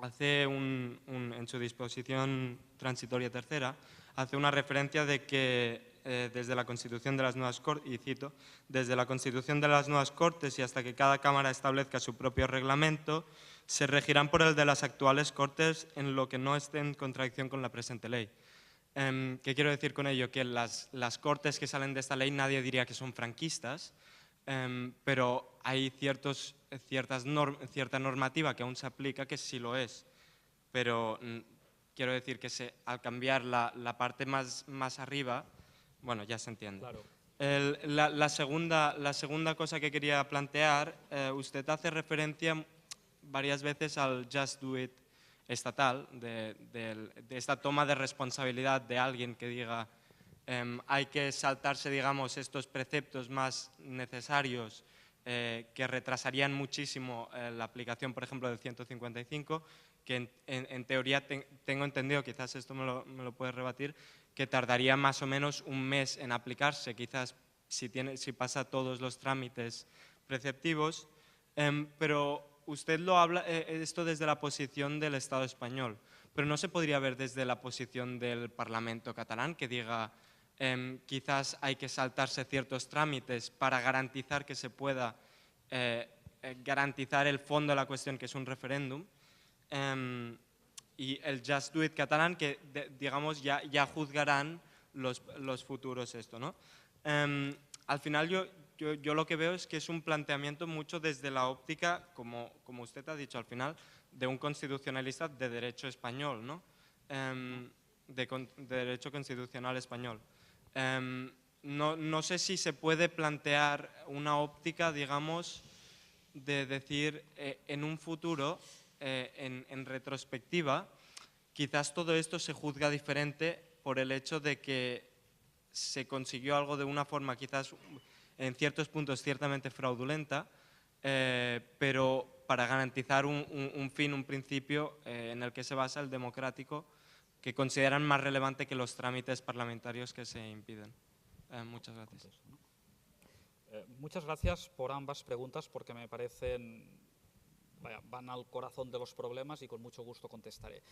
hace en su disposición transitoria tercera, hace una referencia de que desde la Constitución de las Nuevas Cortes, y cito, desde la Constitución de las Nuevas Cortes y hasta que cada Cámara establezca su propio reglamento, se regirán por el de las actuales Cortes en lo que no esté en contradicción con la presente ley. ¿Qué quiero decir con ello? Que las Cortes que salen de esta ley nadie diría que son franquistas, pero hay cierta normativa que aún se aplica que sí lo es. Pero quiero decir que al cambiar la parte más arriba, bueno, ya se entiende. Claro. La segunda cosa que quería plantear, usted hace referencia varias veces al Just Do It estatal, de esta toma de responsabilidad de alguien que diga hay que saltarse, digamos, estos preceptos más necesarios que retrasarían muchísimo la aplicación, por ejemplo, del 155, que en teoría tengo entendido, quizás esto me lo puede rebatir, que tardaría más o menos un mes en aplicarse, quizás si pasa todos los trámites preceptivos, pero usted lo habla esto desde la posición del Estado español, pero no se podría ver desde la posición del Parlamento catalán que diga quizás hay que saltarse ciertos trámites para garantizar que se pueda garantizar el fondo de la cuestión, que es un referéndum, y el Just Do It catalán, que digamos ya juzgarán los futuros esto, ¿no? Al final yo lo que veo es que es un planteamiento mucho desde la óptica, como usted ha dicho al final, de un constitucionalista de derecho español, ¿no? De derecho constitucional español. No sé si se puede plantear una óptica, digamos, de decir en un futuro, en retrospectiva, quizás todo esto se juzga diferente por el hecho de que se consiguió algo de una forma quizás en ciertos puntos ciertamente fraudulenta, pero para garantizar un fin, un principio en el que se basa el democrático, que consideran más relevante que los trámites parlamentarios que se impiden. Muchas gracias. Muchas gracias por ambas preguntas porque me parecen, van al corazón de los problemas y con mucho gusto contestaré.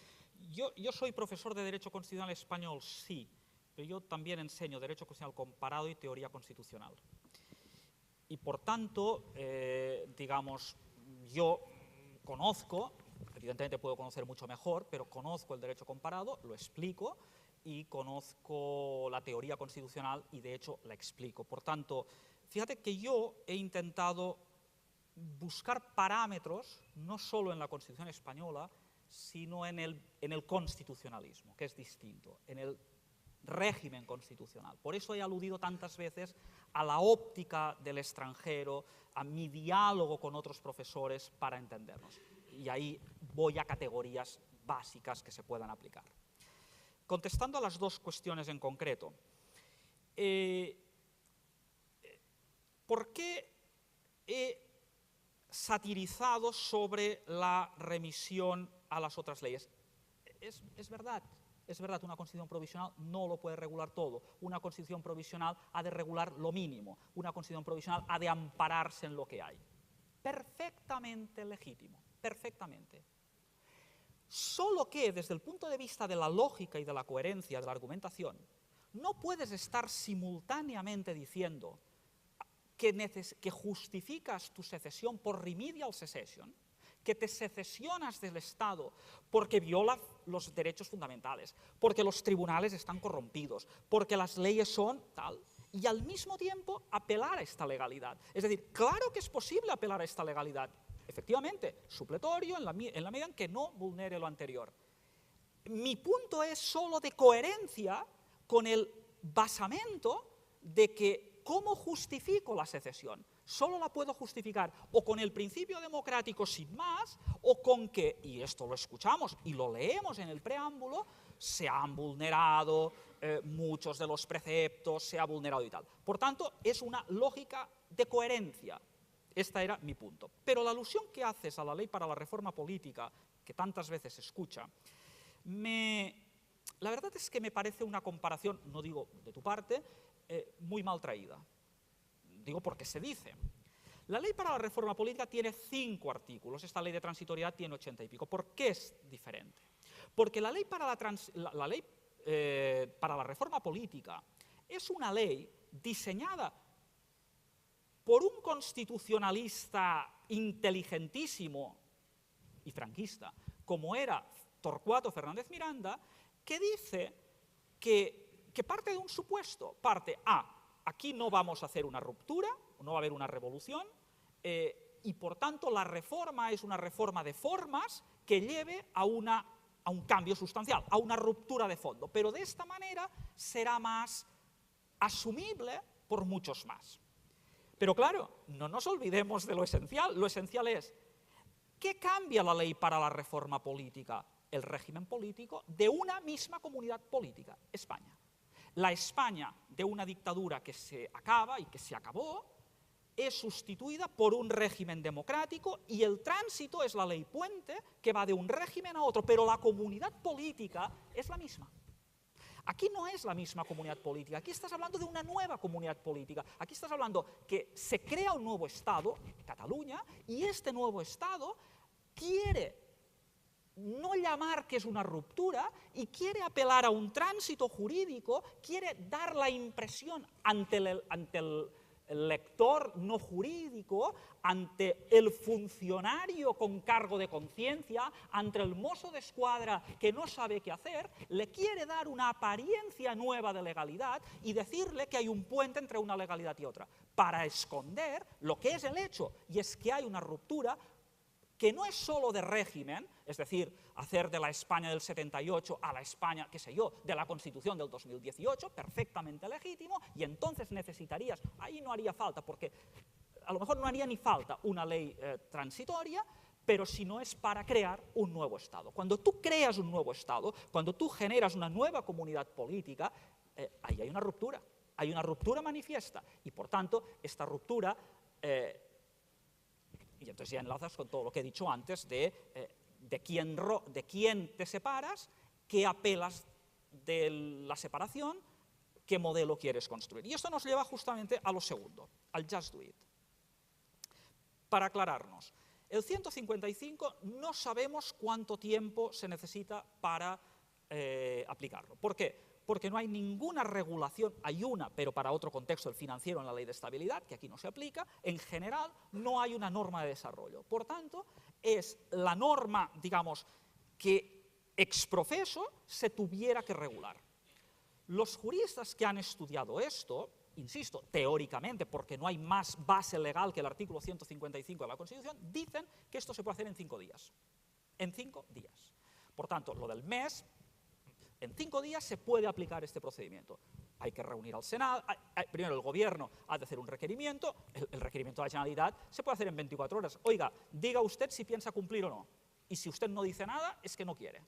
Yo soy profesor de Derecho Constitucional Español, sí, pero yo también enseño Derecho Constitucional Comparado y Teoría Constitucional. Y por tanto, digamos, yo conozco, evidentemente puedo conocer mucho mejor, pero conozco el derecho comparado, lo explico, y conozco la teoría constitucional y de hecho la explico. Por tanto, fíjate que yo he intentado buscar parámetros, no solo en la Constitución española, sino en el constitucionalismo, que es distinto, en el régimen constitucional. Por eso he aludido tantas veces a la óptica del extranjero, a mi diálogo con otros profesores para entendernos. Y ahí voy a categorías básicas que se puedan aplicar. Contestando a las dos cuestiones en concreto, ¿por qué he satirizado sobre la remisión a las otras leyes? es verdad, una constitución provisional no lo puede regular todo. Una constitución provisional ha de regular lo mínimo. Una constitución provisional ha de ampararse en lo que hay. Perfectamente legítimo, perfectamente. Solo que, desde el punto de vista de la lógica y de la coherencia de la argumentación, no puedes estar simultáneamente diciendo que justificas tu secesión por remedial secession, que te secesionas del Estado porque viola los derechos fundamentales, porque los tribunales están corrompidos, porque las leyes son tal, y al mismo tiempo apelar a esta legalidad. Es decir, claro que es posible apelar a esta legalidad, efectivamente, supletorio en la medida en que no vulnere lo anterior. Mi punto es solo de coherencia con el basamento de que ¿cómo justifico la secesión? Solo la puedo justificar o con el principio democrático sin más, o con que, y esto lo escuchamos y lo leemos en el preámbulo, se han vulnerado muchos de los preceptos, se ha vulnerado y tal. Por tanto, es una lógica de coherencia. Este era mi punto. Pero la alusión que haces a la ley para la reforma política, que tantas veces se escucha, la verdad es que me parece una comparación, no digo de tu parte, muy mal traída. Digo porque se dice. La ley para la reforma política tiene 5 artículos, esta ley de transitoriedad tiene 80 y pico. ¿Por qué es diferente? Porque la ley para la reforma política es una ley diseñada por un constitucionalista inteligentísimo y franquista, como era Torcuato Fernández Miranda, que dice que parte de un supuesto, parte A, aquí no vamos a hacer una ruptura, no va a haber una revolución, y por tanto la reforma es una reforma de formas que lleve a un cambio sustancial, a una ruptura de fondo, pero de esta manera será más asumible por muchos más. Pero claro, no nos olvidemos de lo esencial es, ¿qué cambia la ley para la reforma política? El régimen político de una misma comunidad política, España. La España de una dictadura que se acaba y que se acabó es sustituida por un régimen democrático y el tránsito es la ley puente que va de un régimen a otro, pero la comunidad política es la misma. Aquí no es la misma comunidad política, aquí estás hablando de una nueva comunidad política, aquí estás hablando que se crea un nuevo Estado, Cataluña, y este nuevo Estado quiere no llamar que es una ruptura y quiere apelar a un tránsito jurídico, quiere dar la impresión ante el lector no jurídico, ante el funcionario con cargo de conciencia, ante el mozo de escuadra que no sabe qué hacer, le quiere dar una apariencia nueva de legalidad y decirle que hay un puente entre una legalidad y otra, para esconder lo que es el hecho, y es que hay una ruptura que no es solo de régimen, es decir, hacer de la España del 78 a la España, qué sé yo, de la Constitución del 2018, perfectamente legítimo, y entonces necesitarías, ahí no haría falta, porque a lo mejor no haría ni falta una ley transitoria, pero si no es para crear un nuevo Estado. Cuando tú creas un nuevo Estado, cuando tú generas una nueva comunidad política, ahí hay una ruptura manifiesta, y por tanto, esta ruptura... y entonces ya enlazas con todo lo que he dicho antes de quién te separas, qué apelas de la separación, qué modelo quieres construir. Y esto nos lleva justamente a lo segundo, al just do it. Para aclararnos, el 155 no sabemos cuánto tiempo se necesita para aplicarlo. ¿Por qué? Porque no hay ninguna regulación, hay una, pero para otro contexto, el financiero en la ley de estabilidad, que aquí no se aplica, en general no hay una norma de desarrollo. Por tanto, es la norma, digamos, que ex profeso se tuviera que regular. Los juristas que han estudiado esto, insisto, teóricamente, porque no hay más base legal que el artículo 155 de la Constitución, dicen que esto se puede hacer en 5 días. En 5 días. Por tanto, lo del mes... En 5 días se puede aplicar este procedimiento. Hay que reunir al Senado, primero el Gobierno ha de hacer un requerimiento, el requerimiento de la Generalitat se puede hacer en 24 horas. Oiga, diga usted si piensa cumplir o no. Y si usted no dice nada, es que no quiere.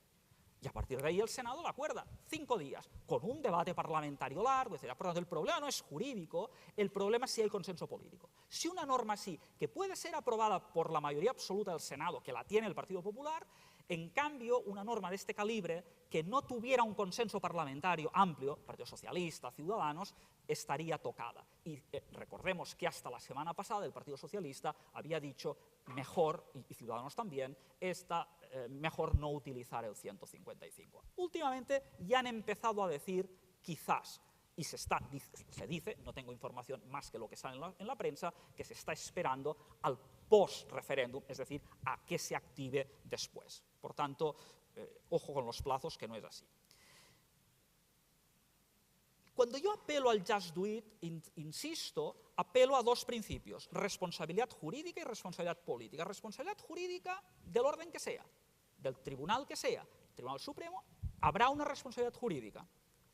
Y a partir de ahí el Senado lo acuerda. 5 días, con un debate parlamentario largo, etc. Por tanto, el problema no es jurídico, el problema es si hay consenso político. Si una norma así, que puede ser aprobada por la mayoría absoluta del Senado, que la tiene el Partido Popular, En cambio, una norma de este calibre, que no tuviera un consenso parlamentario amplio, Partido Socialista, Ciudadanos, estaría tocada. Y recordemos que hasta la semana pasada el Partido Socialista había dicho mejor, y Ciudadanos también, mejor no utilizar el 155. Últimamente ya han empezado a decir quizás, y se dice, no tengo información más que lo que sale en la prensa, que se está esperando al post-referéndum, es decir, a que se active después. Por tanto, ojo con los plazos, que no es así. Cuando yo apelo al just do it, insisto, apelo a dos principios, responsabilidad jurídica y responsabilidad política. Responsabilidad jurídica del orden que sea, del tribunal que sea, Tribunal Supremo, habrá una responsabilidad jurídica.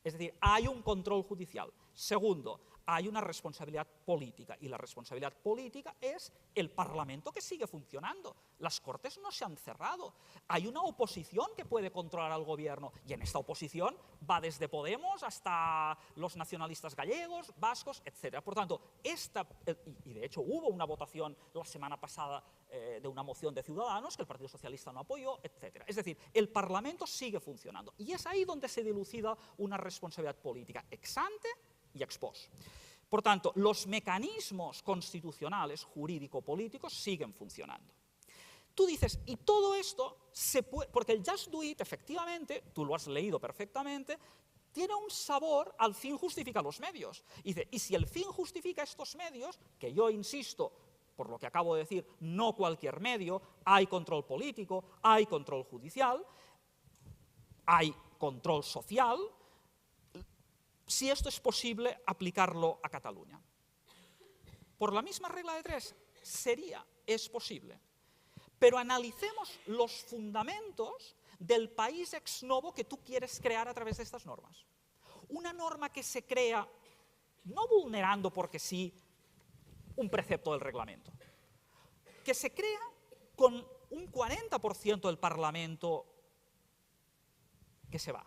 Es decir, hay un control judicial. Segundo, hay una responsabilidad política, y la responsabilidad política es el Parlamento, que sigue funcionando. Las Cortes no se han cerrado. Hay una oposición que puede controlar al gobierno, y en esta oposición va desde Podemos hasta los nacionalistas gallegos, vascos, etc. Por tanto, y de hecho hubo una votación la semana pasada de una moción de Ciudadanos que el Partido Socialista no apoyó, etc. Es decir, el Parlamento sigue funcionando, y es ahí donde se dilucida una responsabilidad política ex ante y ex post. Por tanto, los mecanismos constitucionales, jurídico-políticos, siguen funcionando. Tú dices, y todo esto se puede, porque el just do it, efectivamente, tú lo has leído perfectamente, tiene un sabor al fin justifica los medios. Y dice, y si el fin justifica estos medios, que yo insisto, por lo que acabo de decir, no cualquier medio, hay control político, hay control judicial, hay control social, si esto es posible aplicarlo a Cataluña. Por la misma regla de tres, es posible. Pero analicemos los fundamentos del país ex novo que tú quieres crear a través de estas normas. Una norma que se crea no vulnerando porque sí un precepto del reglamento, que se crea con un 40% del Parlamento que se va.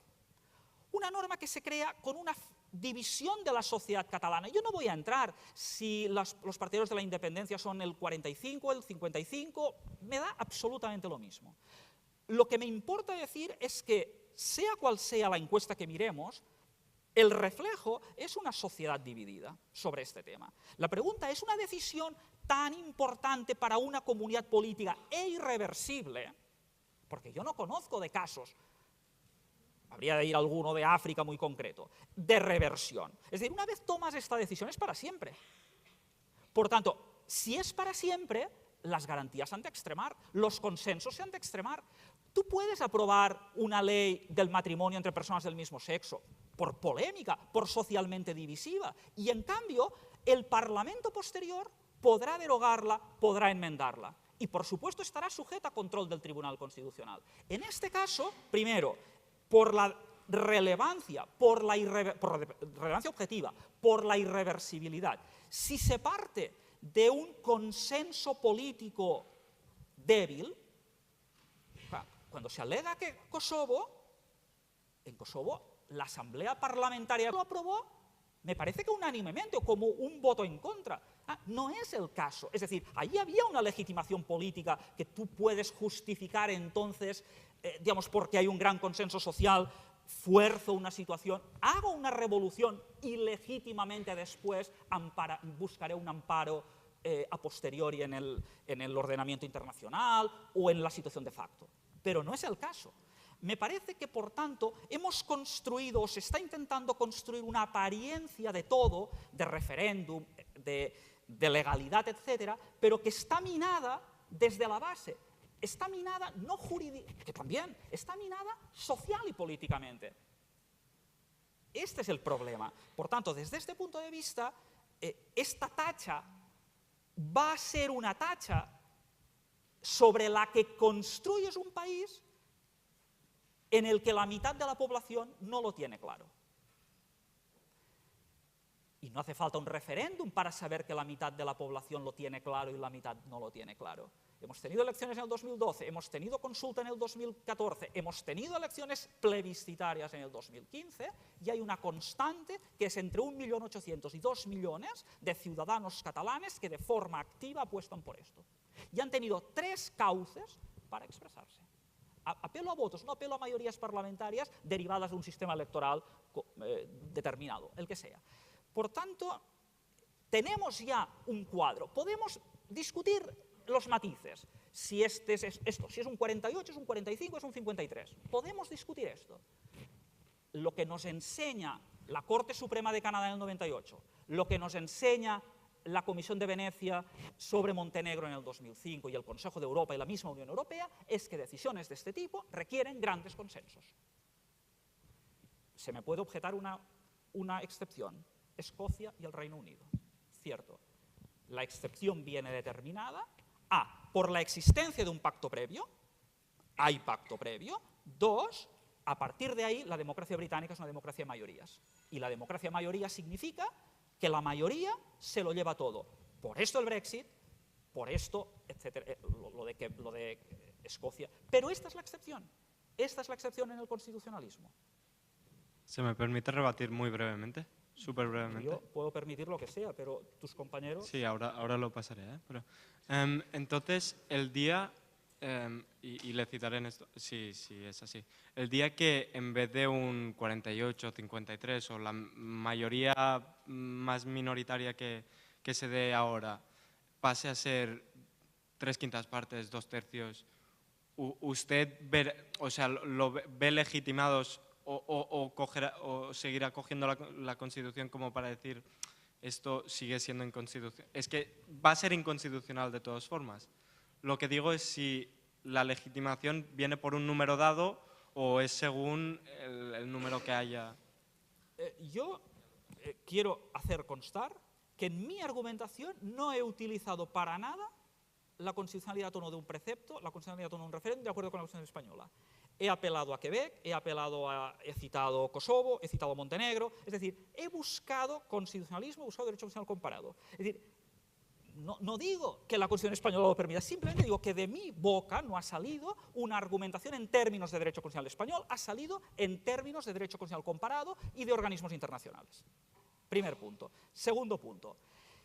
Una norma que se crea con una división de la sociedad catalana. Yo no voy a entrar si los partidarios de la independencia son el 45, el 55, me da absolutamente lo mismo. Lo que me importa decir es que, sea cual sea la encuesta que miremos, el reflejo es una sociedad dividida sobre este tema. La pregunta es, ¿una decisión tan importante para una comunidad política e irreversible? Porque yo no conozco de casos, habría de ir alguno de África muy concreto, de reversión. Es decir, una vez tomas esta decisión es para siempre. Por tanto, si es para siempre, las garantías se han de extremar, los consensos se han de extremar. Tú puedes aprobar una ley del matrimonio entre personas del mismo sexo, por polémica, por socialmente divisiva, y en cambio el Parlamento posterior podrá derogarla, podrá enmendarla, y por supuesto estará sujeta a control del Tribunal Constitucional. En este caso, primero, por la relevancia, por la relevancia objetiva, por la irreversibilidad. Si se parte de un consenso político débil, cuando se alega que en Kosovo la Asamblea Parlamentaria lo aprobó, me parece que unánimemente, o como un voto en contra. No es el caso. Es decir, allí había una legitimación política que tú puedes justificar entonces, digamos, porque hay un gran consenso social, fuerzo una situación, hago una revolución y legítimamente después buscaré un amparo a posteriori en el ordenamiento internacional o en la situación de facto. Pero no es el caso. Me parece que, por tanto, hemos construido, o se está intentando construir una apariencia de todo, de referéndum, de legalidad, etcétera, pero que está minada desde la base. Está minada no jurídica, que también, está minada social y políticamente. Este es el problema. Por tanto, desde este punto de vista, esta tacha va a ser una tacha sobre la que construyes un país en el que la mitad de la población no lo tiene claro. Y no hace falta un referéndum para saber que la mitad de la población lo tiene claro y la mitad no lo tiene claro. Hemos tenido elecciones en el 2012, hemos tenido consulta en el 2014, hemos tenido elecciones plebiscitarias en el 2015 y hay una constante que es entre 1.800.000 y 2 millones de ciudadanos catalanes que de forma activa apuestan por esto. Y han tenido 3 cauces para expresarse. Apelo a votos, no apelo a mayorías parlamentarias derivadas de un sistema electoral determinado, el que sea. Por tanto, tenemos ya un cuadro. Podemos discutir los matices. Si este es esto, si es un 48, es un 45, es un 53. Podemos discutir esto. Lo que nos enseña la Corte Suprema de Canadá en el 98, lo que nos enseña la Comisión de Venecia sobre Montenegro en el 2005 y el Consejo de Europa y la misma Unión Europea es que decisiones de este tipo requieren grandes consensos. Se me puede objetar una excepción, Escocia y el Reino Unido. Cierto, la excepción viene determinada, por la existencia de un pacto previo, hay pacto previo, 2, a partir de ahí la democracia británica es una democracia de mayorías, y la democracia de mayoría significa que la mayoría se lo lleva todo. Por esto el Brexit, por esto, etcétera, lo de Escocia. Pero esta es la excepción. Esta es la excepción en el constitucionalismo. ¿Se me permite rebatir muy brevemente? Súper brevemente. Yo puedo permitir lo que sea, pero tus compañeros... Sí, ahora lo pasaré. Pero, entonces, el día, y le citaré en esto, sí, es así. El día que en vez de un 48, 53 o la mayoría más minoritaria que se dé ahora pase a ser 3/5 partes, 2/3, ¿usted lo ve legitimados o seguirá cogiendo la Constitución como para decir esto sigue siendo inconstitucional? Es que va a ser inconstitucional de todas formas. Lo que digo es si la legitimación viene por un número dado o es según el número que haya. Yo quiero hacer constar que en mi argumentación no he utilizado para nada la constitucionalidad o no de un precepto, la constitucionalidad o no de un referéndum de acuerdo con la Constitución española. He apelado a Quebec, he citado Kosovo, he citado Montenegro, es decir, he buscado constitucionalismo, he buscado derecho constitucional comparado. Es decir, no digo que la Constitución española lo permita, simplemente digo que de mi boca no ha salido una argumentación en términos de derecho constitucional español, ha salido en términos de derecho constitucional comparado y de organismos internacionales. Primer punto. Segundo punto.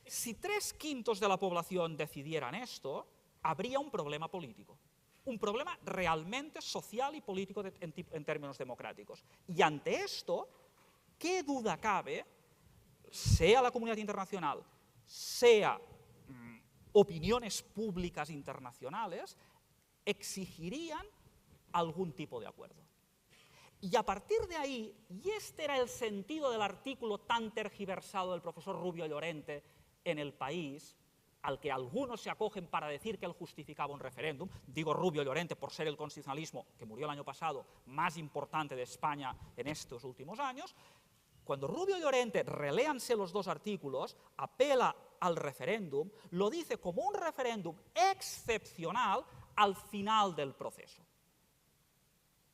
Si 3/5 de la población decidieran esto, habría un problema político. Un problema realmente social y político en términos democráticos. Y ante esto, ¿qué duda cabe, sea la comunidad internacional, sea opiniones públicas internacionales, exigirían algún tipo de acuerdo? Y a partir de ahí, y este era el sentido del artículo tan tergiversado del profesor Rubio Llorente en El País, al que algunos se acogen para decir que él justificaba un referéndum, digo Rubio Llorente por ser el constitucionalismo, que murió el año pasado, más importante de España en estos últimos años. Cuando Rubio Llorente, reléanse los dos artículos, apela al referéndum, lo dice como un referéndum excepcional al final del proceso.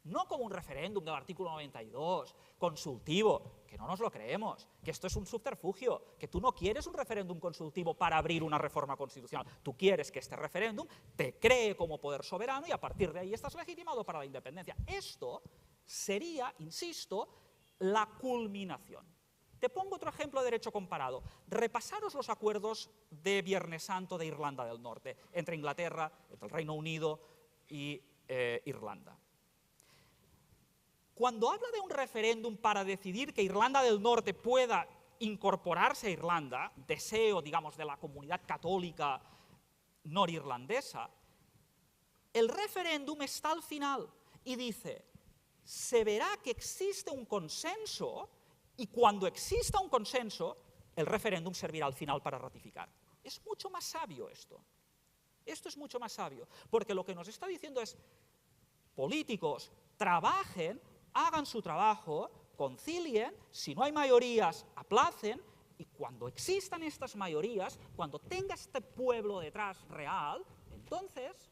No como un referéndum del artículo 92, consultivo, que no nos lo creemos, que esto es un subterfugio, que tú no quieres un referéndum consultivo para abrir una reforma constitucional, tú quieres que este referéndum te cree como poder soberano y a partir de ahí estás legitimado para la independencia. Esto sería, insisto, la culminación. Te pongo otro ejemplo de derecho comparado. Repasaros los acuerdos de Viernes Santo de Irlanda del Norte, entre Inglaterra, entre el Reino Unido y Irlanda. Cuando habla de un referéndum para decidir que Irlanda del Norte pueda incorporarse a Irlanda, deseo, digamos, de la comunidad católica norirlandesa, el referéndum está al final y dice, se verá que existe un consenso y cuando exista un consenso, el referéndum servirá al final para ratificar. Es mucho más sabio esto. Esto es mucho más sabio, porque lo que nos está diciendo es, políticos, trabajen, hagan su trabajo, concilien, si no hay mayorías, aplacen, y cuando existan estas mayorías, cuando tenga este pueblo detrás real, entonces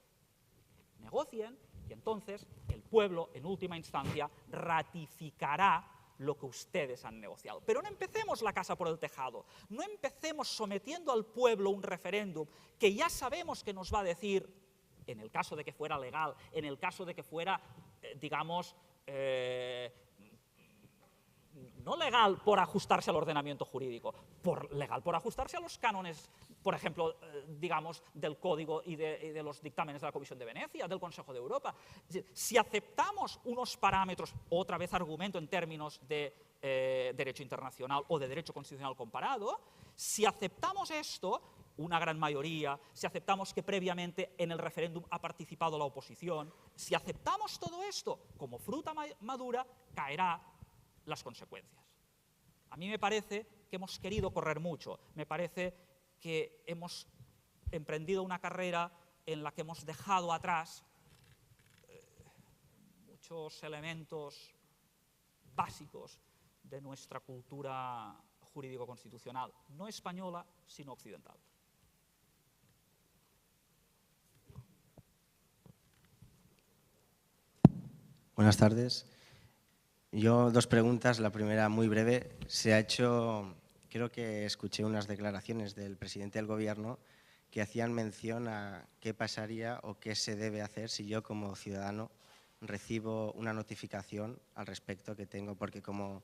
negocien y entonces el pueblo, en última instancia, ratificará lo que ustedes han negociado. Pero no empecemos la casa por el tejado, no empecemos sometiendo al pueblo un referéndum que ya sabemos que nos va a decir, en el caso de que fuera legal, en el caso de que fuera, digamos, no legal por ajustarse al ordenamiento jurídico, legal por ajustarse a los cánones, por ejemplo, digamos, del Código y de los dictámenes de la Comisión de Venecia, del Consejo de Europa. Es decir, si aceptamos unos parámetros, otra vez argumento en términos de derecho internacional o de derecho constitucional comparado, si aceptamos esto, una gran mayoría, si aceptamos que previamente en el referéndum ha participado la oposición, si aceptamos todo esto como fruta madura, caerán las consecuencias. A mí me parece que hemos querido correr mucho, me parece que hemos emprendido una carrera en la que hemos dejado atrás muchos elementos básicos de nuestra cultura jurídico-constitucional, no española, sino occidental. Buenas tardes. Yo dos preguntas. La primera muy breve. Se ha hecho, creo que escuché unas declaraciones del presidente del Gobierno que hacían mención a qué pasaría o qué se debe hacer si yo como ciudadano recibo una notificación al respecto que tengo, porque como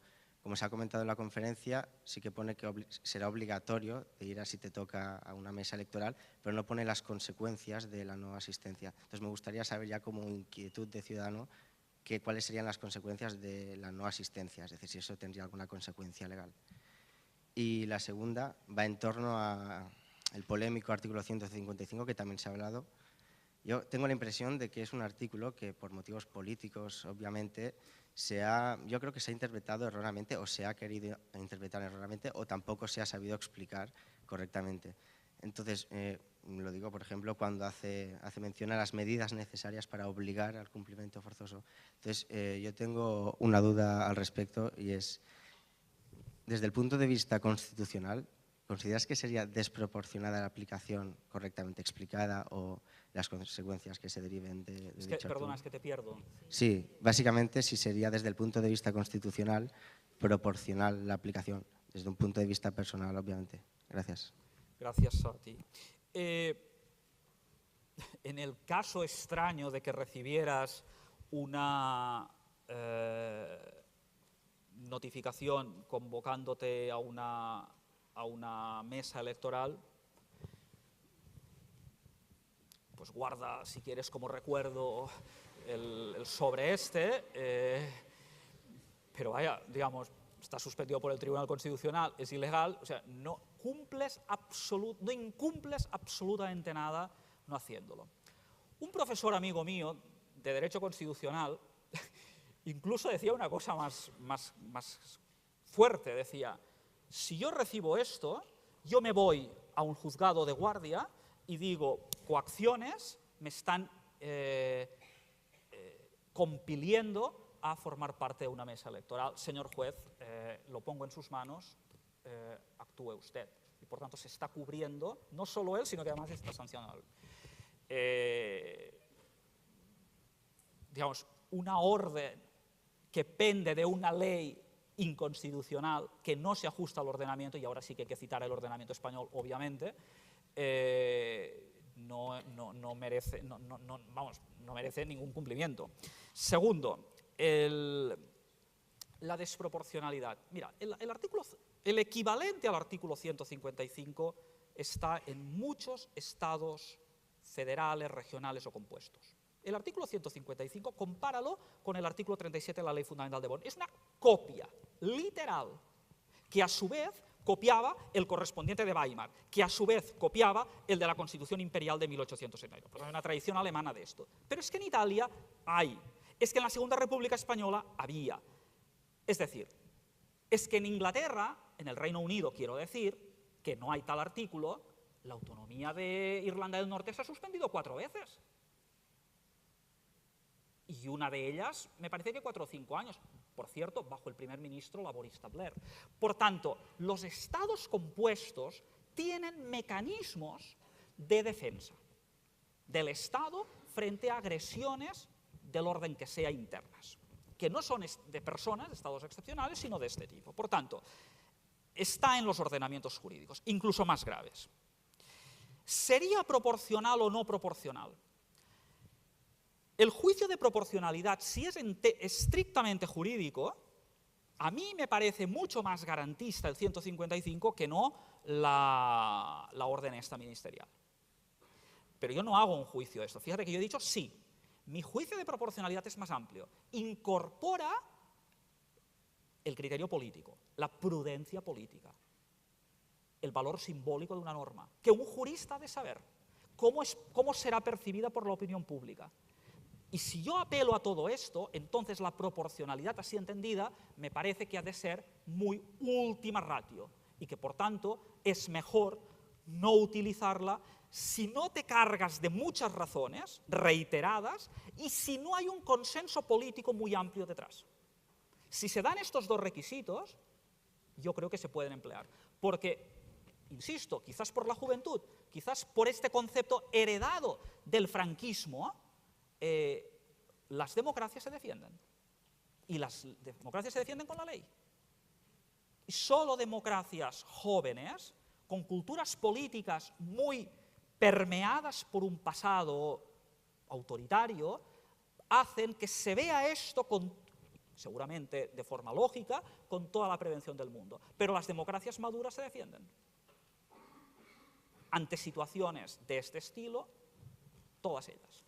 se ha comentado en la conferencia, sí que pone que será obligatorio de ir a si te toca a una mesa electoral, pero no pone las consecuencias de la no asistencia. Entonces me gustaría saber ya como inquietud de ciudadano cuáles serían las consecuencias de la no asistencia, es decir, si eso tendría alguna consecuencia legal. Y la segunda va en torno al polémico artículo 155, que también se ha hablado. Yo tengo la impresión de que es un artículo que, por motivos políticos, obviamente, yo creo que se ha interpretado erróneamente, o se ha querido interpretar erróneamente, o tampoco se ha sabido explicar correctamente. Entonces, lo digo, por ejemplo, cuando hace mención a las medidas necesarias para obligar al cumplimiento forzoso. Entonces, yo tengo una duda al respecto y es, desde el punto de vista constitucional, ¿consideras que sería desproporcionada la aplicación correctamente explicada o las consecuencias que se deriven de dicho artículo? Perdona, es que te pierdo. Sí, básicamente si sería desde el punto de vista constitucional proporcional la aplicación, desde un punto de vista personal, obviamente. Gracias. Gracias a ti. En el caso extraño de que recibieras una notificación convocándote a una mesa electoral, pues guarda, si quieres, como recuerdo el sobre pero vaya, digamos, está suspendido por el Tribunal Constitucional, es ilegal, o sea, no incumples absolutamente nada no haciéndolo. Un profesor amigo mío de Derecho Constitucional incluso decía una cosa más fuerte, decía, si yo recibo esto, yo me voy a un juzgado de guardia y digo, coacciones me están compiliendo a formar parte de una mesa electoral. Señor juez, lo pongo en sus manos, actúe usted. Y por tanto se está cubriendo, no solo él, sino que además está sancionado. Digamos, una orden que pende de una ley inconstitucional que no se ajusta al ordenamiento, y ahora sí que hay que citar el ordenamiento español, obviamente, no merece ningún cumplimiento. Segundo, la desproporcionalidad. Mira, el equivalente al artículo 155 está en muchos estados federales, regionales o compuestos. El artículo 155, compáralo con el artículo 37 de la Ley Fundamental de Bonn. Es una copia literal que a su vez copiaba el correspondiente de Weimar, que a su vez copiaba el de la Constitución Imperial de 1869. Pues hay una tradición alemana de esto. Pero es que en Italia hay, es que en la Segunda República Española había. Es decir, es que en Inglaterra, en el Reino Unido quiero decir, que no hay tal artículo, la autonomía de Irlanda del Norte se ha suspendido 4 veces. Y una de ellas, me parece que 4 o 5 años, por cierto, bajo el primer ministro laborista Blair. Por tanto, los estados compuestos tienen mecanismos de defensa del Estado frente a agresiones del orden que sea internas, que no son de personas, de estados excepcionales, sino de este tipo. Por tanto, está en los ordenamientos jurídicos, incluso más graves. ¿Sería proporcional o no proporcional? El juicio de proporcionalidad, si es estrictamente jurídico, A mí me parece mucho más garantista el 155 que no la orden esta ministerial. Pero yo no hago un juicio de esto. Fíjate que yo he dicho sí. Mi juicio de proporcionalidad es más amplio. Incorpora el criterio político, la prudencia política, el valor simbólico de una norma, que un jurista ha de saber cómo será percibida por la opinión pública. Y si yo apelo a todo esto, entonces la proporcionalidad así entendida me parece que ha de ser muy última ratio y que por tanto es mejor no utilizarla si no te cargas de muchas razones reiteradas y si no hay un consenso político muy amplio detrás. Si se dan estos dos requisitos, yo creo que se pueden emplear. Porque, insisto, quizás por la juventud, quizás por este concepto heredado del franquismo, las democracias se defienden. Y las democracias se defienden con la ley. Y solo democracias jóvenes, con culturas políticas muy permeadas por un pasado autoritario, hacen que se vea esto seguramente de forma lógica, con toda la prevención del mundo. Pero las democracias maduras se defienden. Ante situaciones de este estilo, todas ellas.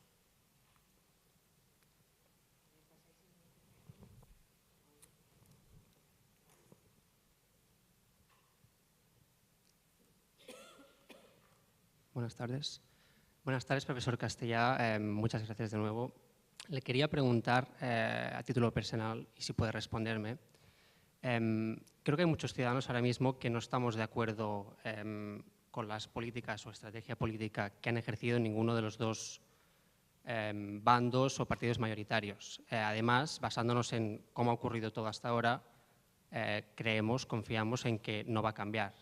Buenas tardes. Buenas tardes, profesor Castellà. Muchas gracias de nuevo. Le quería preguntar a título personal, y si puede responderme. Creo que hay muchos ciudadanos ahora mismo que no estamos de acuerdo con las políticas o estrategia política que han ejercido ninguno de los dos bandos o partidos mayoritarios. Además, basándonos en cómo ha ocurrido todo hasta ahora, confiamos en que no va a cambiar.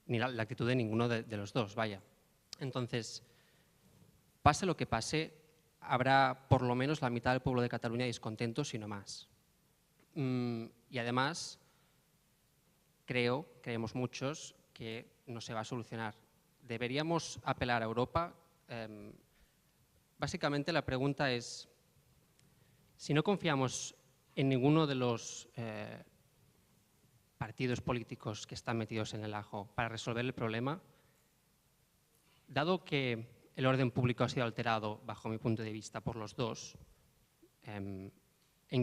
Ni la actitud de ninguno de los dos, vaya. Entonces, pase lo que pase, habrá por lo menos la mitad del pueblo de Cataluña descontento, si no más. Y además, creemos muchos, que no se va a solucionar. ¿Deberíamos apelar a Europa? Básicamente la pregunta es, si no confiamos en ninguno de los partidos políticos que están metidos en el ajo para resolver el problema, dado que el orden público ha sido alterado, bajo mi punto de vista, por los dos, ¿en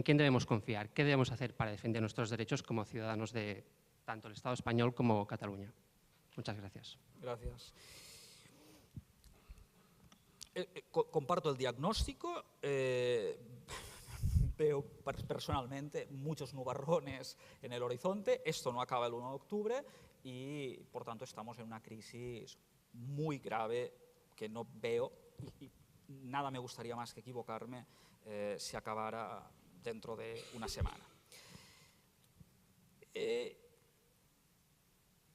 quién debemos confiar? ¿Qué debemos hacer para defender nuestros derechos como ciudadanos de tanto el Estado español como Cataluña? Muchas gracias. Gracias. Comparto el diagnóstico. Veo personalmente muchos nubarrones en el horizonte. Esto no acaba el 1 de octubre y, por tanto, estamos en una crisis muy grave que no veo, y nada me gustaría más que equivocarme si acabara dentro de una semana.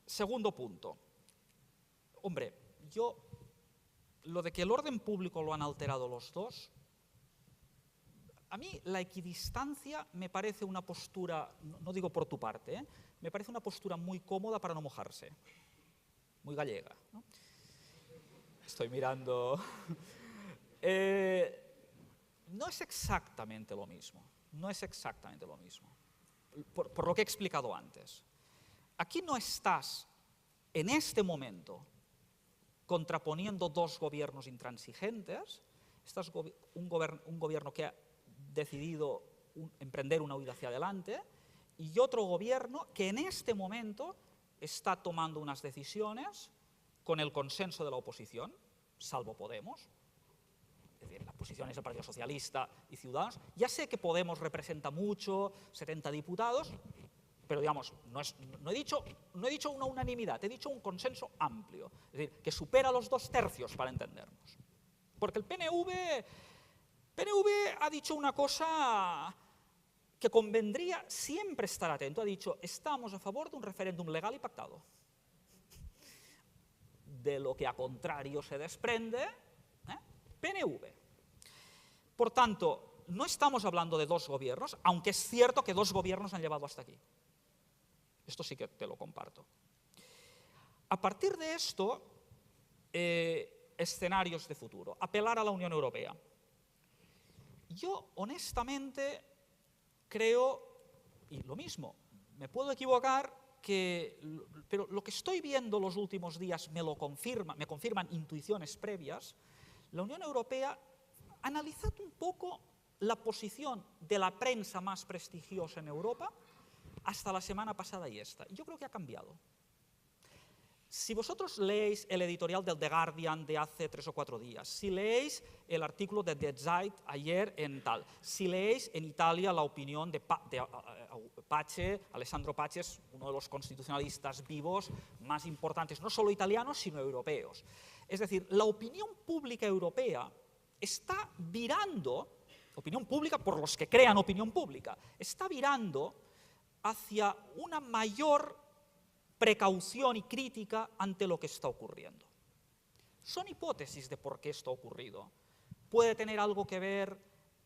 Segundo punto. Hombre, lo de que el orden público lo han alterado los dos, a mí la equidistancia me parece una postura, no digo por tu parte, me parece una postura muy cómoda para no mojarse, muy gallega, ¿no? Estoy mirando. No es exactamente lo mismo, no es exactamente lo mismo, por lo que he explicado antes. Aquí no estás, en este momento, contraponiendo dos gobiernos intransigentes, estás un gobierno que ha decidido emprender una huida hacia adelante y otro gobierno que en este momento está tomando unas decisiones con el consenso de la oposición, salvo Podemos. Es decir, la oposición es el Partido Socialista y Ciudadanos. Ya sé que Podemos representa mucho, 70 diputados, pero digamos, no he dicho una unanimidad, he dicho un consenso amplio, es decir, que supera los 2 tercios para entendernos. Porque el PNV ha dicho una cosa que convendría siempre estar atento. Ha dicho, estamos a favor de un referéndum legal y pactado. De lo que a contrario se desprende, PNV. Por tanto, no estamos hablando de 2 gobiernos, aunque es cierto que 2 gobiernos han llevado hasta aquí. Esto sí que te lo comparto. A partir de esto, escenarios de futuro. Apelar a la Unión Europea. Yo, honestamente, creo, y lo mismo, me puedo equivocar, pero lo que estoy viendo los últimos días me confirman intuiciones previas. La Unión Europea ha analizado un poco la posición de la prensa más prestigiosa en Europa hasta la semana pasada y esta. Y yo creo que ha cambiado. Si vosotros leéis el editorial del The Guardian de hace 3 o 4 días, si leéis el artículo de The Zeit ayer en tal, si leéis en Italia la opinión de Pace, Alessandro Pace es uno de los constitucionalistas vivos más importantes, no solo italianos, sino europeos. Es decir, la opinión pública europea está virando, opinión pública por los que crean opinión pública, está virando hacia una mayor precaución y crítica ante lo que está ocurriendo. Son hipótesis de por qué esto ha ocurrido. Puede tener algo que ver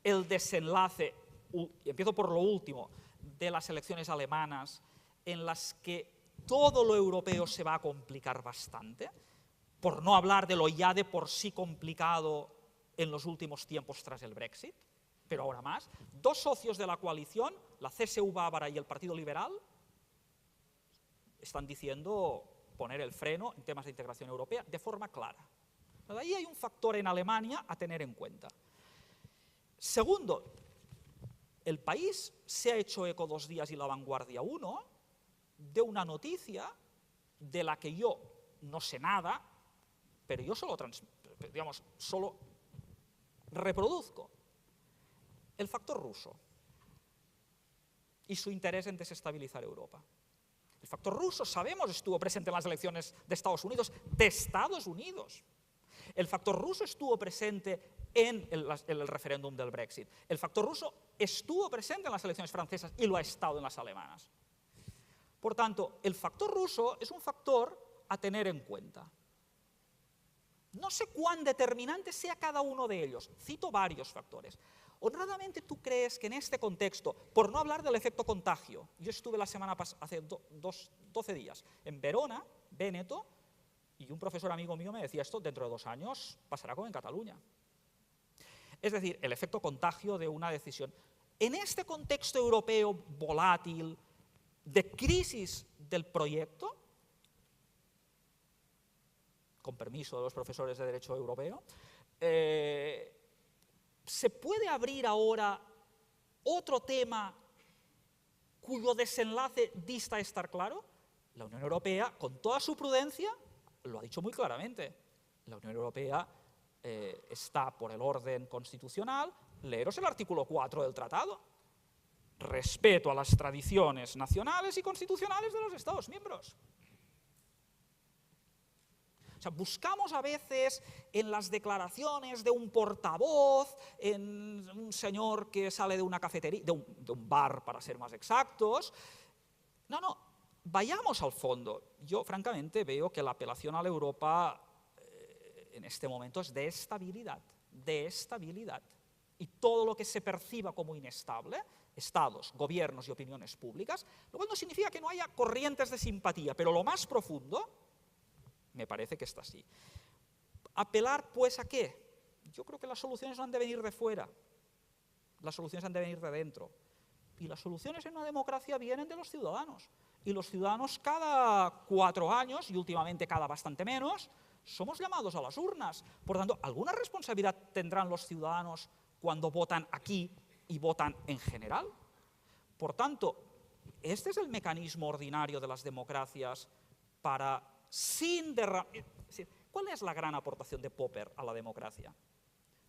el desenlace, y empiezo por lo último, de las elecciones alemanas, en las que todo lo europeo se va a complicar bastante, por no hablar de lo ya de por sí complicado en los últimos tiempos tras el Brexit, pero ahora más. 2 socios de la coalición, la CSU bávara y el Partido Liberal, están diciendo poner el freno en temas de integración europea de forma clara. Pero ahí hay un factor en Alemania a tener en cuenta. Segundo, El País se ha hecho eco 2 días y La Vanguardia 1 de una noticia de la que yo no sé nada, pero yo solo reproduzco. El factor ruso y su interés en desestabilizar Europa. El factor ruso, sabemos, estuvo presente en las elecciones de Estados Unidos, El factor ruso estuvo presente en el referéndum del Brexit. El factor ruso estuvo presente en las elecciones francesas y lo ha estado en las alemanas. Por tanto, el factor ruso es un factor a tener en cuenta. No sé cuán determinante sea cada uno de ellos. Cito varios factores. Honradamente, ¿tú crees que en este contexto, por no hablar del efecto contagio, yo estuve la semana pasada, hace 12 días, en Verona, Véneto, y un profesor amigo mío me decía esto, dentro de 2 años pasará como en Cataluña. Es decir, el efecto contagio de una decisión. En este contexto europeo volátil, de crisis del proyecto, con permiso de los profesores de Derecho Europeo, ¿se puede abrir ahora otro tema cuyo desenlace dista estar claro? La Unión Europea, con toda su prudencia, lo ha dicho muy claramente. La Unión Europea está por el orden constitucional. Leeros el artículo 4 del tratado. Respeto a las tradiciones nacionales y constitucionales de los Estados miembros. O sea, buscamos a veces en las declaraciones de un portavoz, en un señor que sale de una cafetería, de un bar para ser más exactos. No, vayamos al fondo. Yo francamente veo que la apelación a la Europa en este momento es de estabilidad. Y todo lo que se perciba como inestable, estados, gobiernos y opiniones públicas, lo cual no significa que no haya corrientes de simpatía, pero lo más profundo me parece que está así. ¿Apelar, pues, a qué? Yo creo que las soluciones no han de venir de fuera, las soluciones han de venir de dentro. Y las soluciones en una democracia vienen de los ciudadanos. Y los ciudadanos cada 4 años, y últimamente cada bastante menos, somos llamados a las urnas. Por tanto, ¿alguna responsabilidad tendrán los ciudadanos cuando votan aquí y votan en general? Por tanto, este es el mecanismo ordinario de las democracias para... ¿Cuál es la gran aportación de Popper a la democracia?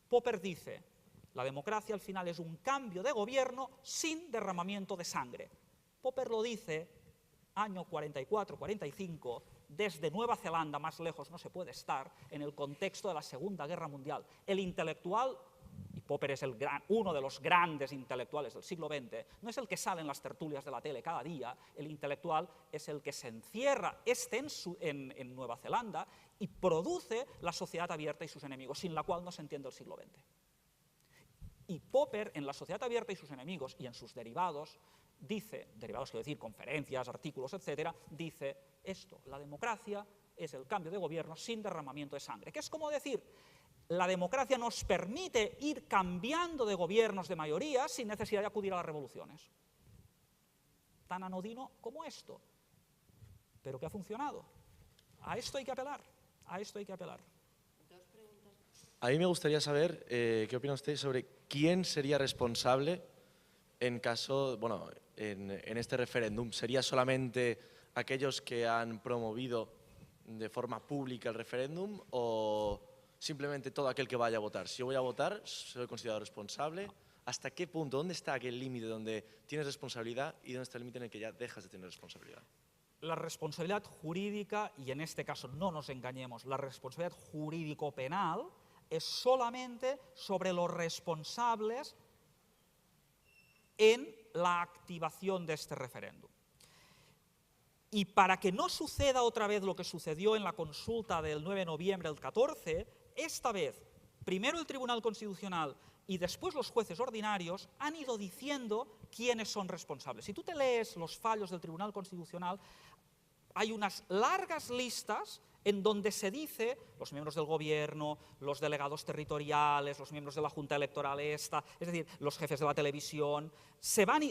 Popper dice, la democracia al final es un cambio de gobierno sin derramamiento de sangre. Popper lo dice, año 44-45, desde Nueva Zelanda, más lejos no se puede estar, en el contexto de la Segunda Guerra Mundial. El intelectual, y Popper es uno de los grandes intelectuales del siglo XX, no es el que sale en las tertulias de la tele cada día, el intelectual es el que se encierra en Nueva Zelanda y produce la sociedad abierta y sus enemigos, sin la cual no se entiende el siglo XX. Y Popper, en la sociedad abierta y sus enemigos, y en sus derivados, dice, derivados quiero decir, conferencias, artículos, etcétera, dice esto, la democracia es el cambio de gobierno sin derramamiento de sangre, que es como decir, La democracia nos permite ir cambiando de gobiernos de mayoría sin necesidad de acudir a las revoluciones. Tan anodino como esto, pero que ha funcionado. A esto hay que apelar, a esto hay que apelar. A mí me gustaría saber qué opina usted sobre quién sería responsable en caso, bueno, en este referéndum. ¿Sería solamente aquellos que han promovido de forma pública el referéndum o simplemente todo aquel que vaya a votar? Si yo voy a votar, ¿soy considerado responsable? ¿Hasta qué punto? ¿Dónde está aquel límite donde tienes responsabilidad y dónde está el límite en el que ya dejas de tener responsabilidad? La responsabilidad jurídica, y en este caso no nos engañemos, la responsabilidad jurídico-penal es solamente sobre los responsables en la activación de este referéndum. Y para que no suceda otra vez lo que sucedió en la consulta del 9 de noviembre del 14, esta vez, primero el Tribunal Constitucional y después los jueces ordinarios han ido diciendo quiénes son responsables. Si tú te lees los fallos del Tribunal Constitucional, hay unas largas listas en donde se dice los miembros del gobierno, los delegados territoriales, los miembros de la Junta Electoral es decir, los jefes de la televisión,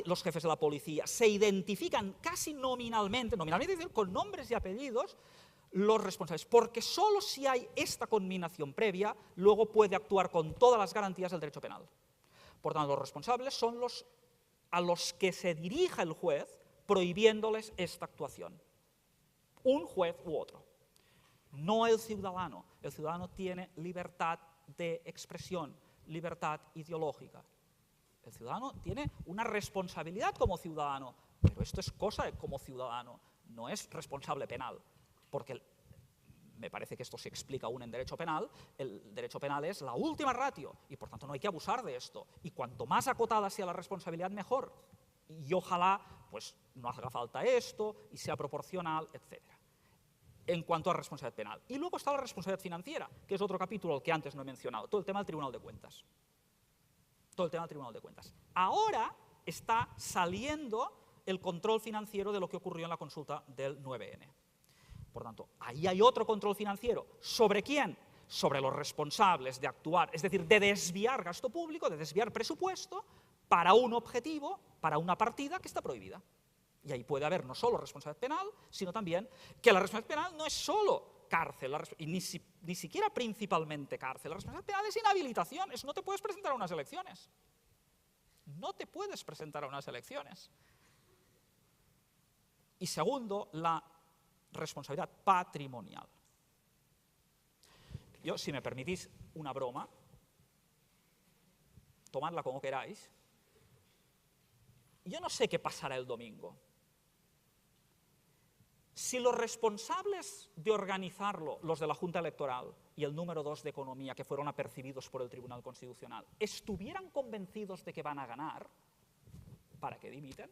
los jefes de la policía, se identifican casi nominalmente, con nombres y apellidos, los responsables, porque solo si hay esta conminación previa, luego puede actuar con todas las garantías del derecho penal. Por tanto, los responsables son los a los que se dirija el juez prohibiéndoles esta actuación. Un juez u otro. No el ciudadano. El ciudadano tiene libertad de expresión, libertad ideológica. El ciudadano tiene una responsabilidad como ciudadano, pero esto es cosa de como ciudadano, no es responsable penal, porque me parece que esto se explica aún en derecho penal, el derecho penal es la última ratio y por tanto no hay que abusar de esto. Y cuanto más acotada sea la responsabilidad, mejor. Y ojalá pues no haga falta esto y sea proporcional, etc. En cuanto a responsabilidad penal. Y luego está la responsabilidad financiera, que es otro capítulo al que antes no he mencionado, todo el tema del Tribunal de Cuentas. Todo el tema del Tribunal de Cuentas. Ahora está saliendo el control financiero de lo que ocurrió en la consulta del 9N. Por tanto, ahí hay otro control financiero. ¿Sobre quién? Sobre los responsables de actuar, es decir, de desviar gasto público, de desviar presupuesto para un objetivo, para una partida que está prohibida. Y ahí puede haber no solo responsabilidad penal, sino también que la responsabilidad penal no es solo cárcel, y ni siquiera principalmente cárcel. La responsabilidad penal es inhabilitación, no te puedes presentar a unas elecciones. No te puedes presentar a unas elecciones. Y segundo, la responsabilidad patrimonial. Yo, si me permitís una broma, tomadla como queráis, yo no sé qué pasará el domingo. Si los responsables de organizarlo, los de la Junta Electoral y el número 2 de Economía, que fueron apercibidos por el Tribunal Constitucional, estuvieran convencidos de que van a ganar, ¿para qué dimiten?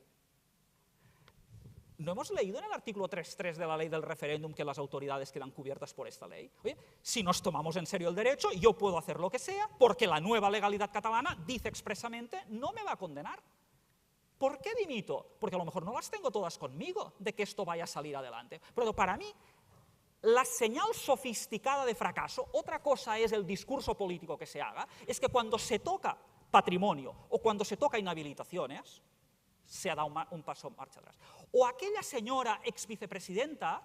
¿No hemos leído en el artículo 3.3 de la ley del referéndum que las autoridades quedan cubiertas por esta ley? Oye, si nos tomamos en serio el derecho, yo puedo hacer lo que sea, porque la nueva legalidad catalana dice expresamente no me va a condenar. ¿Por qué dimito? Porque a lo mejor no las tengo todas conmigo de que esto vaya a salir adelante. Pero para mí, la señal sofisticada de fracaso, otra cosa es el discurso político que se haga, es que cuando se toca patrimonio o cuando se toca inhabilitaciones, se ha dado un paso en marcha atrás. O aquella señora ex vicepresidenta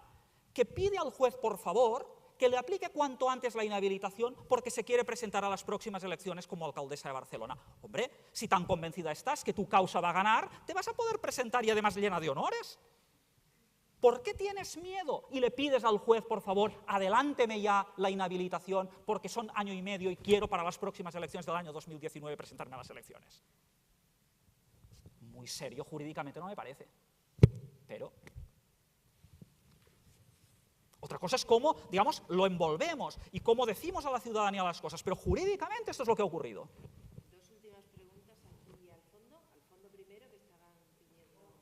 que pide al juez, por favor, que le aplique cuanto antes la inhabilitación porque se quiere presentar a las próximas elecciones como alcaldesa de Barcelona. Hombre, si tan convencida estás que tu causa va a ganar, te vas a poder presentar y además llena de honores. ¿Por qué tienes miedo y le pides al juez, por favor, adelánteme ya la inhabilitación porque son año y medio y quiero para las próximas elecciones del año 2019 presentarme a las elecciones? Muy serio jurídicamente no me parece, pero otra cosa es cómo, digamos, lo envolvemos y cómo decimos a la ciudadanía las cosas, pero jurídicamente esto es lo que ha ocurrido. Dos últimas preguntas aquí al fondo primero que estaban pidiendo.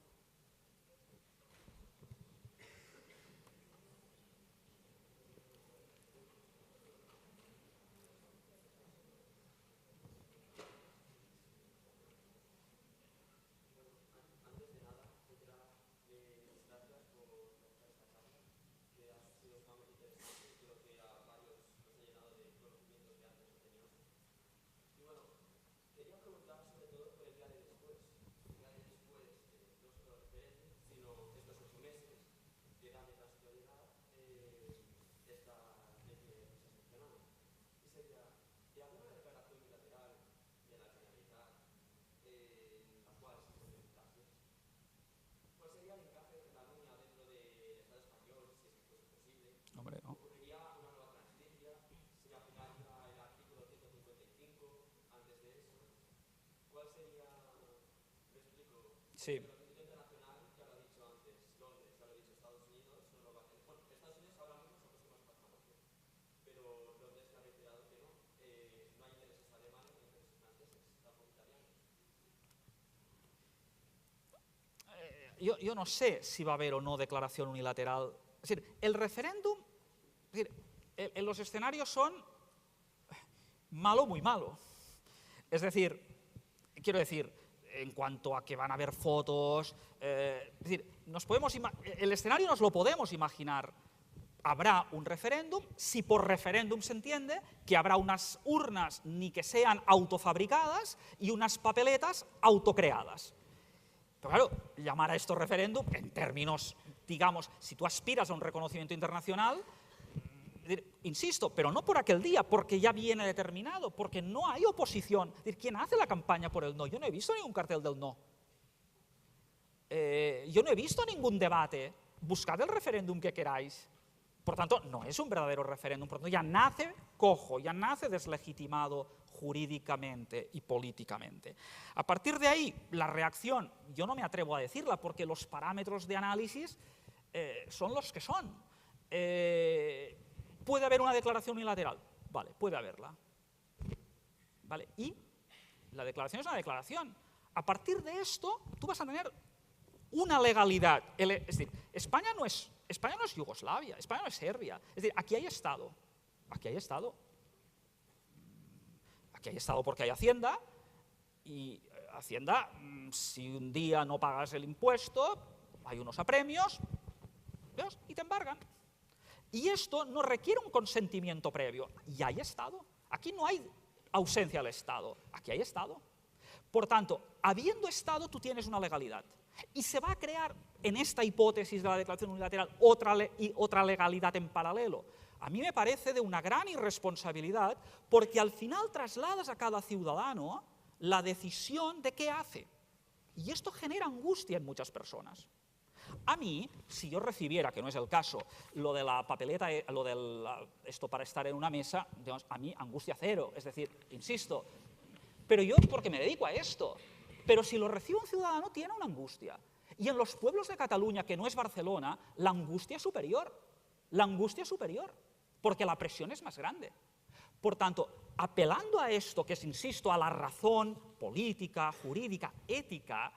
Sí. Yo no sé si va a haber o no declaración unilateral. Es decir, el referéndum, es decir, en los escenarios son malo, muy malo. Es decir, quiero decir, en cuanto a que van a haber fotos, es decir, el escenario nos lo podemos imaginar. Habrá un referéndum, si por referéndum se entiende que habrá unas urnas ni que sean autofabricadas y unas papeletas autocreadas. Pero claro, llamar a esto referéndum, en términos, digamos, si tú aspiras a un reconocimiento internacional, insisto, pero no por aquel día, porque ya viene determinado, porque no hay oposición. Es decir, ¿quién hace la campaña por el no? Yo no he visto ningún cartel del no. Yo no he visto ningún debate. Buscad el referéndum que queráis. Por tanto, no es un verdadero referéndum. Por tanto, ya nace cojo, ya nace deslegitimado jurídicamente y políticamente. A partir de ahí, la reacción, yo no me atrevo a decirla porque los parámetros de análisis son los que son. ¿Puede haber una declaración unilateral? Vale, puede haberla. ¿Vale? Y la declaración es una declaración. A partir de esto, tú vas a tener una legalidad. Es decir, España no es Yugoslavia, España no es Serbia. Es decir, aquí hay Estado. Aquí hay Estado. Aquí hay Estado porque hay Hacienda, y Hacienda, si un día no pagas el impuesto, hay unos apremios, ¿ves? Y te embargan. Y esto no requiere un consentimiento previo, y hay Estado. Aquí no hay ausencia del Estado, aquí hay Estado. Por tanto, habiendo Estado, tú tienes una legalidad. Y se va a crear, en esta hipótesis de la declaración unilateral, otra legalidad en paralelo. A mí me parece de una gran irresponsabilidad, porque al final trasladas a cada ciudadano la decisión de qué hace. Y esto genera angustia en muchas personas. A mí, si yo recibiera, que no es el caso, lo de la papeleta, esto para estar en una mesa, digamos, a mí angustia cero. Es decir, insisto, pero yo porque me dedico a esto. Pero si lo recibe un ciudadano, tiene una angustia. Y en los pueblos de Cataluña, que no es Barcelona, la angustia es superior. La angustia es superior, porque la presión es más grande. Por tanto, apelando a esto, que es, insisto, a la razón política, jurídica, ética,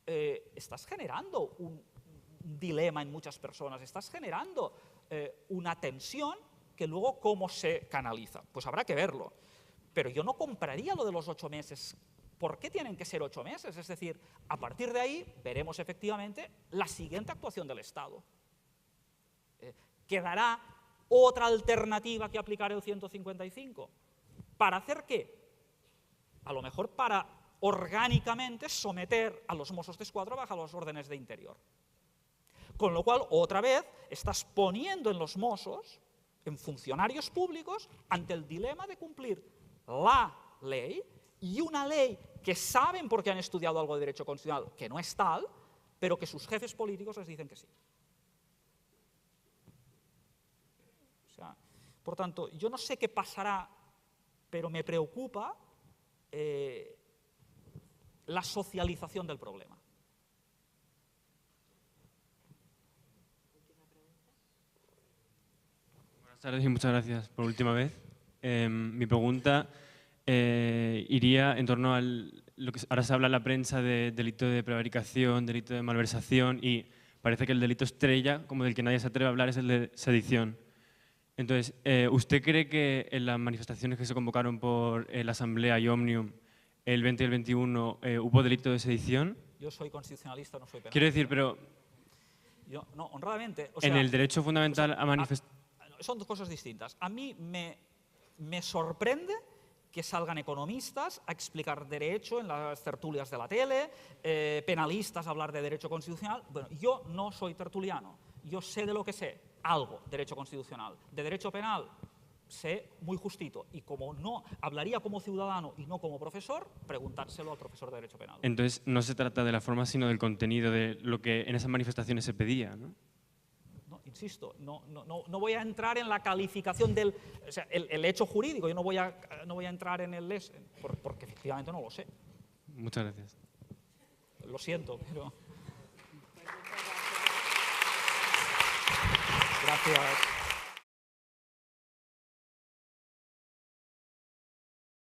estás generando un dilema en muchas personas, estás generando una tensión que luego, ¿cómo se canaliza? Pues habrá que verlo. Pero yo no compraría lo de los 8 meses. ¿Por qué tienen que ser 8 meses? Es decir, a partir de ahí veremos efectivamente la siguiente actuación del Estado. ¿Quedará otra alternativa que aplicar el 155? ¿Para hacer qué? A lo mejor para orgánicamente someter a los Mossos d'Esquadra bajo las órdenes de Interior. Con lo cual, otra vez, estás poniendo en los Mossos, en funcionarios públicos, ante el dilema de cumplir la ley, y una ley que saben porque han estudiado algo de derecho constitucional que no es tal, pero que sus jefes políticos les dicen que sí. O sea, por tanto, yo no sé qué pasará, pero me preocupa la socialización del problema. Buenas tardes y muchas gracias por última vez. Mi pregunta iría en torno a lo que ahora se habla en la prensa de delito de prevaricación, delito de malversación, y parece que el delito estrella, como del que nadie se atreve a hablar, es el de sedición. Entonces, ¿usted cree que en las manifestaciones que se convocaron por la Asamblea y Òmnium el 20 y el 21 hubo delito de sedición? Yo soy constitucionalista, no soy penalista. Quiero decir, pero yo, no, honradamente. O sea, en el derecho fundamental a manifestar... Son dos cosas distintas. A mí me sorprende que salgan economistas a explicar derecho en las tertulias de la tele, penalistas a hablar de derecho constitucional. Bueno, yo no soy tertuliano, yo sé de lo que sé, algo, derecho constitucional. De derecho penal sé muy justito, y como no hablaría como ciudadano y no como profesor, preguntárselo al profesor de derecho penal. Entonces, no se trata de la forma, sino del contenido de lo que en esas manifestaciones se pedía, ¿no? No, insisto, no voy a entrar en la calificación del... O sea, el hecho jurídico, yo no voy a entrar en el... porque efectivamente no lo sé. Muchas gracias. lo siento, pero... Gracias.